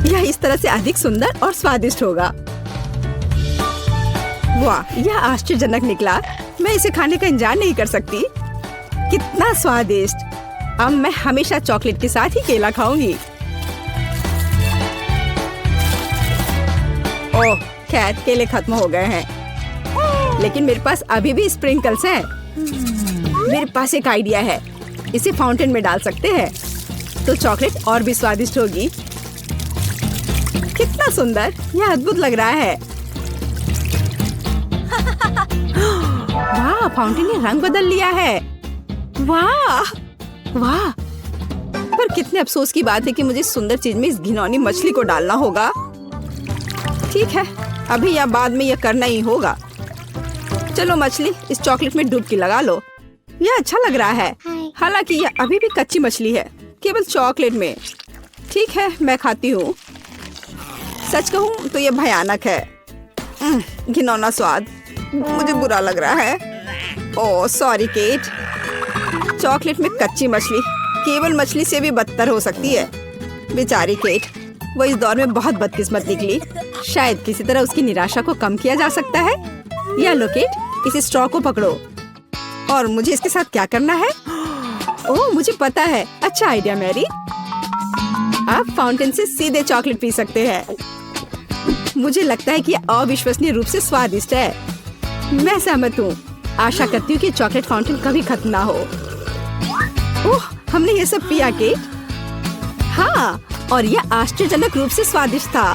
यह इस तरह से अधिक सुंदर और स्वादिष्ट होगा। वाह, यह आश्चर्यजनक निकला। मैं इसे खाने का इंतजार नहीं कर सकती। कितना स्वादिष्ट। अब मैं हमेशा चॉकलेट के साथ ही केला खाऊंगी। ओह खैर, केले खत्म हो गए हैं, लेकिन मेरे पास अभी भी स्प्रिंकल्स हैं। मेरे पास एक आइडिया है, इसे फाउंटेन में डाल सकते हैं तो चॉकलेट और भी स्वादिष्ट होगी। कितना सुंदर, यह अद्भुत लग रहा है। वाह, फाउंटेन ने रंग बदल लिया है। वाह वाह, पर कितने अफसोस की बात है कि मुझे सुंदर चीज में इस घिनौनी मछली को डालना होगा। ठीक है, अभी या बाद में यह करना ही होगा। चलो मछली, इस चॉकलेट में डुबकी लगा लो। यह अच्छा लग रहा है। हालांकि यह अभी भी कच्ची मछली है, केवल चॉकलेट में। ठीक है, मैं खाती हूँ। सच कहूँ तो यह भयानक है। घिनौना स्वाद, मुझे बुरा लग रहा है। Oh sorry cat. चॉकलेट में कच्ची मछली केवल मछली से भी बदतर हो सकती है। बेचारी केट, वो इस दौर में बहुत बदकिस्मत निकली। शायद किसी तरह उसकी निराशा को कम किया जा सकता है। या लो केट, इस स्ट्रॉ को पकड़ो। और मुझे इसके साथ क्या करना है? ओह मुझे पता है, अच्छा आइडिया मैरी। आप फाउंटेन से सीधे चॉकलेट पी सकते हैं। मुझे लगता है कि यह अविश्वसनीय रूप से स्वादिष्ट है। मैं सहमत हूँ। आशा करती हूँ कि चॉकलेट फाउंटेन कभी खत्म ना हो। ओह, हमने ये सब पिया केट। हाँ, और यह आश्चर्यजनक रूप से स्वादिष्ट था।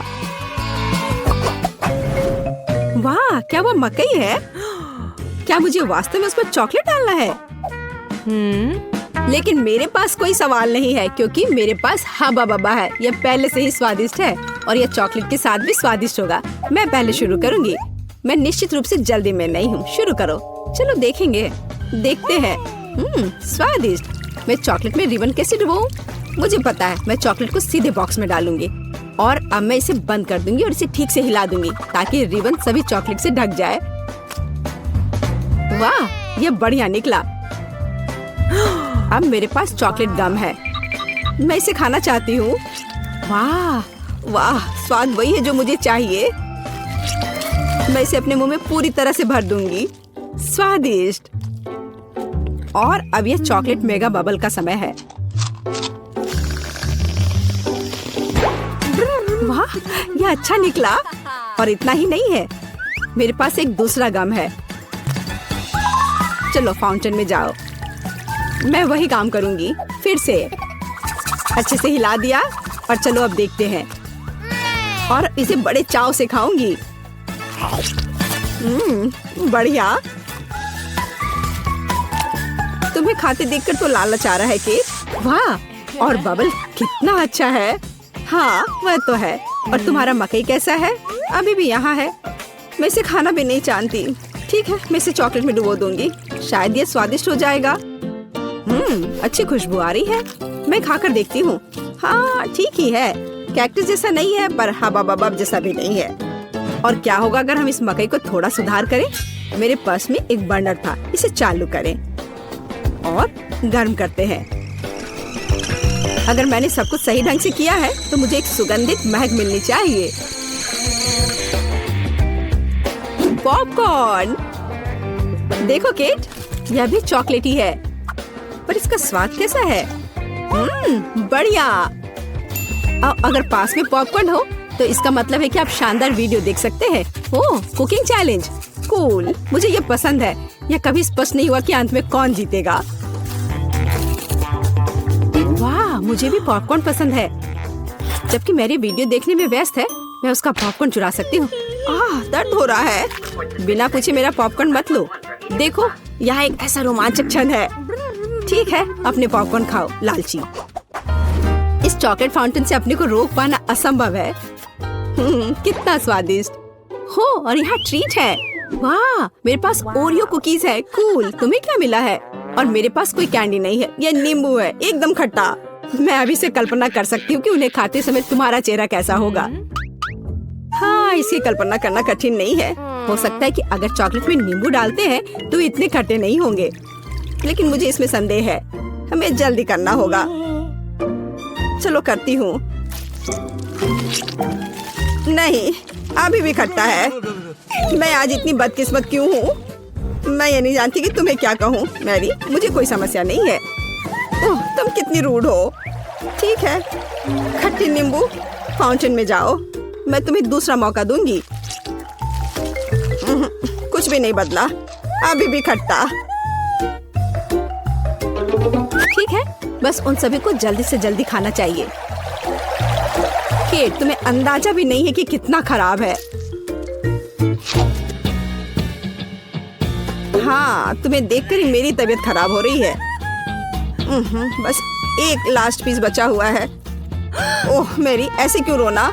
वाह, क्या वो मकई है? क्या मुझे वास्तव में उस पर चॉकलेट डालना है? लेकिन मेरे पास कोई सवाल नहीं है, क्योंकि मेरे पास हब्बा बब्बा है। यह पहले से ही स्वादिष्ट है और यह चॉकलेट के साथ भी स्वादिष्ट होगा। मैं पहले शुरू करूंगी। मैं निश्चित रूप से जल्दी में नहीं हूँ। शुरू करो। चलो देखेंगे, देखते हैं। स्वादिष्ट। मैं चॉकलेट में रिबन कैसे डुबाऊं? मुझे पता है, मैं चॉकलेट को सीधे बॉक्स में डालूंगी और अब मैं इसे बंद कर दूंगी और इसे ठीक से हिला दूंगी ताकि रिबन सभी चॉकलेट से ढक जाए। वाह, यह बढ़िया निकला। अब मेरे पास चॉकलेट गम है। मैं इसे खाना चाहती हूँ। वाह वाह, स्वाद वही है जो मुझे चाहिए। मैं इसे अपने मुंह में पूरी तरह से भर दूंगी। स्वादिष्ट। और अब यह चॉकलेट मेगा बबल का समय है। वाह, यह अच्छा निकला। और इतना ही नहीं है, मेरे पास एक दूसरा गम है। चलो फाउंटेन में जाओ। मैं वही काम करूंगी फिर से। अच्छे से हिला दिया और चलो अब देखते हैं। और इसे बड़े चाव से खाऊंगी। बढ़िया। तुम्हें खाते देखकर तो लालच आ रहा है कि वाह, और बबल कितना अच्छा है। हाँ वह तो है। और तुम्हारा मकई कैसा है? अभी भी यहाँ है। मैं इसे खाना भी नहीं जानती। ठीक है, मैं इसे चॉकलेट में डुबो दूंगी। शायद ये स्वादिष्ट हो जाएगा। अच्छी खुशबू आ रही है। मैं खाकर देखती हूँ। हाँ ठीक ही है। कैक्टस जैसा नहीं है, पर हब्बा बब्बा जैसा भी नहीं है। और क्या होगा अगर हम इस मकई को थोड़ा सुधार करें? मेरे पास में एक बर्नर था, इसे चालू करें और गर्म करते हैं। अगर मैंने सब कुछ सही ढंग से किया है तो मुझे एक सुगंधित महक मिलनी चाहिए। पॉपकॉर्न। देखो केट, यह भी चॉकलेटी है, पर इसका स्वाद कैसा है? बढ़िया। अगर पास में पॉपकॉर्न हो तो इसका मतलब है कि आप शानदार वीडियो देख सकते हैं। ओह, कुकिंग चैलेंज। कूल, मुझे ये पसंद है। यह कभी स्पष्ट नहीं हुआ कि अंत में कौन जीतेगा। वाह, मुझे भी पॉपकॉर्न पसंद है। जबकि मेरी वीडियो देखने में व्यस्त है, मैं उसका पॉपकॉर्न चुरा सकती हूँ। दर्द हो रहा है। बिना पूछे मेरा पॉपकॉर्न मत लो। देखो, यहाँ एक ऐसा रोमांचक क्षण है। ठीक है, अपने पॉपकॉर्न खाओ, लालची। इस चॉकलेट फाउंटेन से अपने को रोक पाना असंभव है। कितना स्वादिष्ट हो। और यहाँ ट्रीट है। वाह, मेरे पास ओरियो कुकीज है। कूल, तुम्हें क्या मिला है? और मेरे पास कोई कैंडी नहीं है। यह नींबू है, एकदम खट्टा। मैं अभी से कल्पना कर सकती हूँ कि उन्हें खाते समय तुम्हारा चेहरा कैसा होगा। हाँ, इसकी कल्पना करना कठिन नहीं है। हो सकता है कि अगर चॉकलेट में नींबू डालते हैं तो इतने खट्टे नहीं होंगे, लेकिन मुझे इसमें संदेह है। हमें जल्दी करना होगा। चलो करती हूँ। नहीं, अभी भी खट्टा है। मैं आज इतनी बदकिस्मत क्यों हूँ? मैं ये नहीं जानती कि तुम्हें क्या कहूँ। मैरी, मुझे कोई समस्या नहीं है। ओह, तुम कितनी रूड हो। ठीक है, खट्टी नींबू, फाउंटेन में जाओ। मैं तुम्हें दूसरा मौका दूंगी। कुछ भी नहीं बदला, अभी भी खट्टा। ठीक है, बस उन सभी को जल्दी से जल्दी खाना चाहिए। केट, तुम्हें अंदाजा भी नहीं है कि कितना खराब है। हाँ, तुम्हें देखकर ही मेरी तबीयत खराब हो रही है। बस एक लास्ट पीस बचा हुआ है। ओह मेरी, ऐसे क्यों रोना?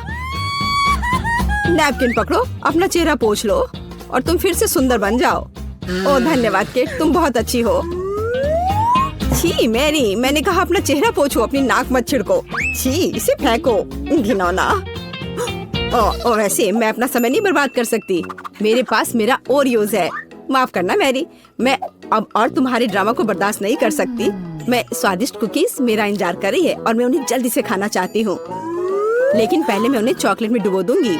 नैपकिन पकड़ो, अपना चेहरा पोंछ लो और तुम फिर से सुंदर बन जाओ। ओह धन्यवाद केट, तुम बहुत अच्छी हो। छी मैरी, मैंने कहा अपना चेहरा पोंछो, अपनी नाक मत छिड़को। छी, इसे फेंको, घिनौना। ओह वैसे मैं अपना समय नहीं बर्बाद कर सकती। मेरे पास मेरा ओरियोज है। माफ करना मैरी, मैं अब और तुम्हारे ड्रामा को बर्दाश्त नहीं कर सकती। मैं स्वादिष्ट कुकीज मेरा इंतजार कर रही है और मैं उन्हें जल्दी से खाना चाहती हूँ, लेकिन पहले मैं उन्हें चॉकलेट में डुबो दूंगी।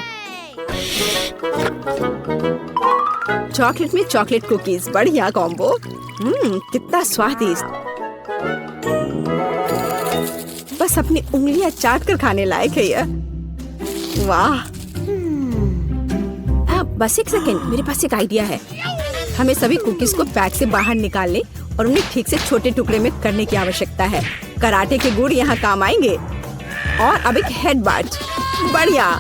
चॉकलेट में चॉकलेट कुकीज, बढ़िया कॉम्बो। कितना स्वादिष्ट। बस अपनी उंगलियां चाट कर खाने लायक है यह। वाह। बस एक सेकेंड, मेरे पास एक आइडिया है। हमें सभी कुकीज को पैक से बाहर निकालने और उन्हें ठीक से छोटे टुकड़े में करने की आवश्यकता है। कराटे के गुण यहाँ काम आएंगे। और अब एक हेडबट, बढ़िया,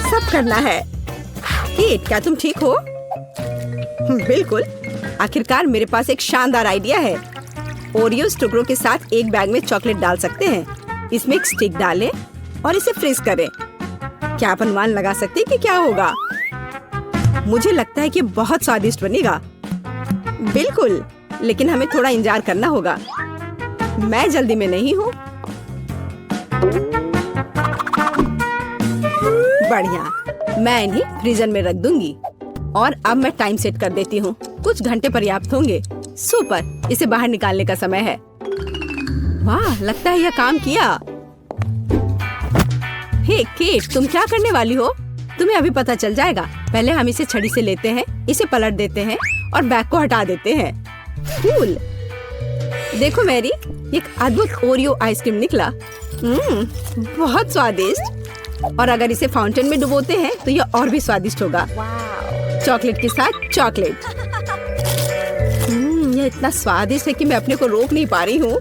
सब करना है। केट, क्या तुम ठीक हो? बिल्कुल। आखिरकार मेरे पास एक शानदार आइडिया है। ओरियोस टुकड़ों के साथ एक बैग में चॉकलेट डाल सकते हैं। इसमें एक स्टिक डालें और इसे फ्रीज करें। क्या आप अनुमान लगा सकते हैं कि क्या होगा? मुझे लगता है कि बहुत स्वादिष्ट बनेगा। बिल्कुल, लेकिन हमें थोड़ा इंतजार करना होगा। मैं जल्दी में नहीं हूँ। बढ़िया, मैं इन्हें फ्रीजर में रख दूंगी और अब मैं टाइम सेट कर देती हूँ। कुछ घंटे पर्याप्त होंगे। सुपर, इसे बाहर निकालने का समय है। वाह, लगता है यह काम किया। हे केट, तुम क्या करने वाली हो? तुम्हें अभी पता चल जाएगा। पहले हम इसे छड़ी से लेते हैं, इसे पलट देते हैं और बैग को हटा देते हैं। कूल। देखो मैरी, एक अद्भुत ओरियो आइसक्रीम निकला। बहुत स्वादिष्ट। और अगर इसे फाउंटेन में डुबोते हैं तो यह और भी स्वादिष्ट होगा। चॉकलेट के साथ चॉकलेट। यह इतना स्वादिष्ट है कि मैं अपने को रोक नहीं पा रही हूँ।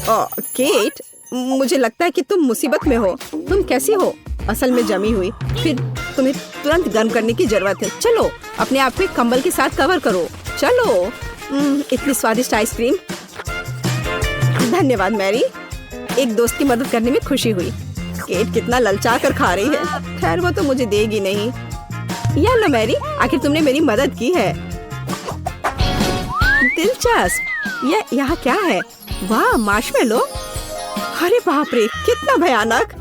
केट, मुझे लगता है कि तुम मुसीबत में हो। तुम कैसी हो? असल में जमी हुई, फिर तुम्हें तुरंत गर्म करने की जरूरत है। चलो, अपने आप को कंबल के साथ कवर करो। चलो। इतनी स्वादिष्ट आइसक्रीम। धन्यवाद मैरी, एक दोस्त की मदद करने में खुशी हुई। केट कितना ललचा कर खा रही है। खैर, वो तो मुझे देगी नहीं। या लो मैरी, आखिर तुमने मेरी मदद की है। दिलचस्प। यह यहाँ क्या है? वाह, मार्शमेलो। अरे बाप रे, कितना भयानक।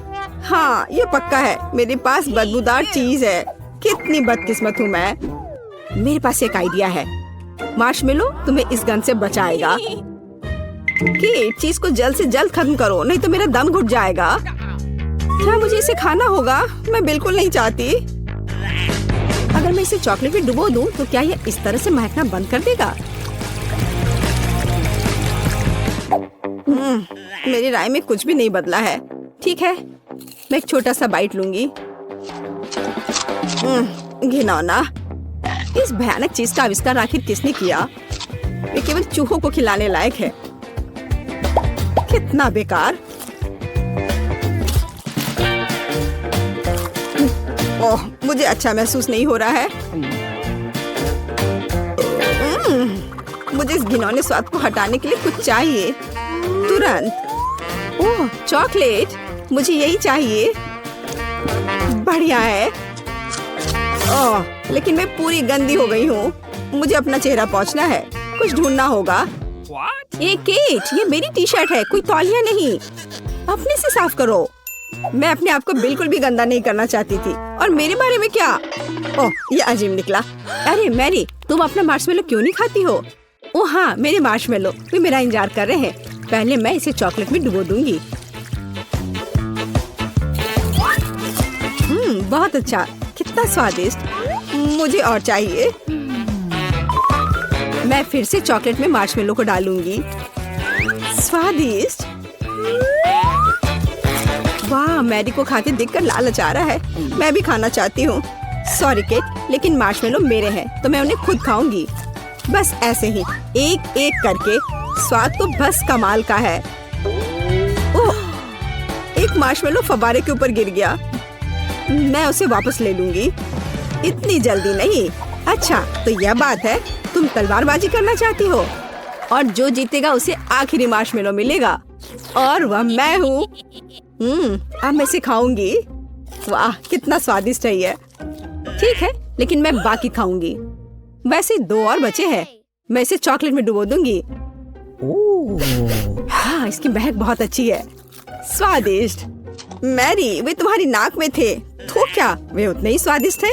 हाँ, ये पक्का है। मेरे पास बदबूदार चीज है। कितनी बदकिस्मत हूँ मैं। मेरे पास एक आइडिया है। मार्शमेलो तुम्हें इस गन से बचाएगा। केट, चीज को जल्द से जल्द खत्म करो, नहीं तो मेरा दम घुट जाएगा। क्या मुझे इसे खाना होगा? मैं बिल्कुल नहीं चाहती। अगर मैं इसे चॉकलेट में डुबो दूं, तो क्या यह इस तरह से महकना बंद कर देगा? मेरी राय में कुछ भी नहीं बदला है। ठीक है, मैं एक छोटा सा बाइट लूंगी। घिनौना, इस भयानक चीज का आविष्कार आखिर किसने किया? ये केवल चूहों को खिलाने लायक है। कितना बेकार। ओह, मुझे अच्छा महसूस नहीं हो रहा है। मुझे इस घिनौने स्वाद को हटाने के लिए कुछ चाहिए तुरंत। ओह, चॉकलेट, मुझे यही चाहिए। बढ़िया है। ओह, लेकिन मैं पूरी गंदी हो गई हूँ। मुझे अपना चेहरा पोंछना है, कुछ ढूंढना होगा। ये केट, ये मेरी टी शर्ट है, कोई तौलिया नहीं। अपने से साफ करो। मैं अपने आप को बिल्कुल भी गंदा नहीं करना चाहती थी। और मेरे बारे में क्या? ओह, ये अजीब निकला। अरे मैरी, तुम अपना मार्शमेलो क्यों नहीं खाती हो? ओह हाँ, मेरे मार्शमेलो वे मेरा इंतजार कर रहे हैं। पहले मैं इसे चॉकलेट में डुबो दूंगी। बहुत अच्छा, कितना स्वादिष्ट। मुझे और चाहिए। मैं फिर से चॉकलेट में मार्शमेलो को डालूंगी। स्वादिष्ट। वाह, मैरी को खाते देखकर लालच आ रहा है। मैं भी खाना चाहती हूँ। सॉरी केट, लेकिन मार्शमेलो मेरे हैं तो मैं उन्हें खुद खाऊंगी। बस ऐसे ही, एक एक करके। स्वाद तो बस कमाल का है। ओह, एक मार्शमेलो फव्वारे के ऊपर गिर गया। मैं उसे वापस ले लूंगी। इतनी जल्दी नहीं। अच्छा, तो यह बात है, तुम तलवारबाजी करना चाहती हो और जो जीतेगा उसे आखिरी मार्शमेलो मिलेगा और वह मैं हूँ। अब मैं इसे खाऊंगी। वाह, कितना स्वादिष्ट है ये। ठीक है, लेकिन मैं बाकी खाऊंगी। वैसे 2 और बचे हैं। मैं इसे चॉकलेट में डुबो दूंगी। हाँ, इसकी महक बहुत अच्छी है। स्वादिष्ट। मैरी, वे तुम्हारी नाक में थे। तो क्या वे उतने ही स्वादिष्ट है?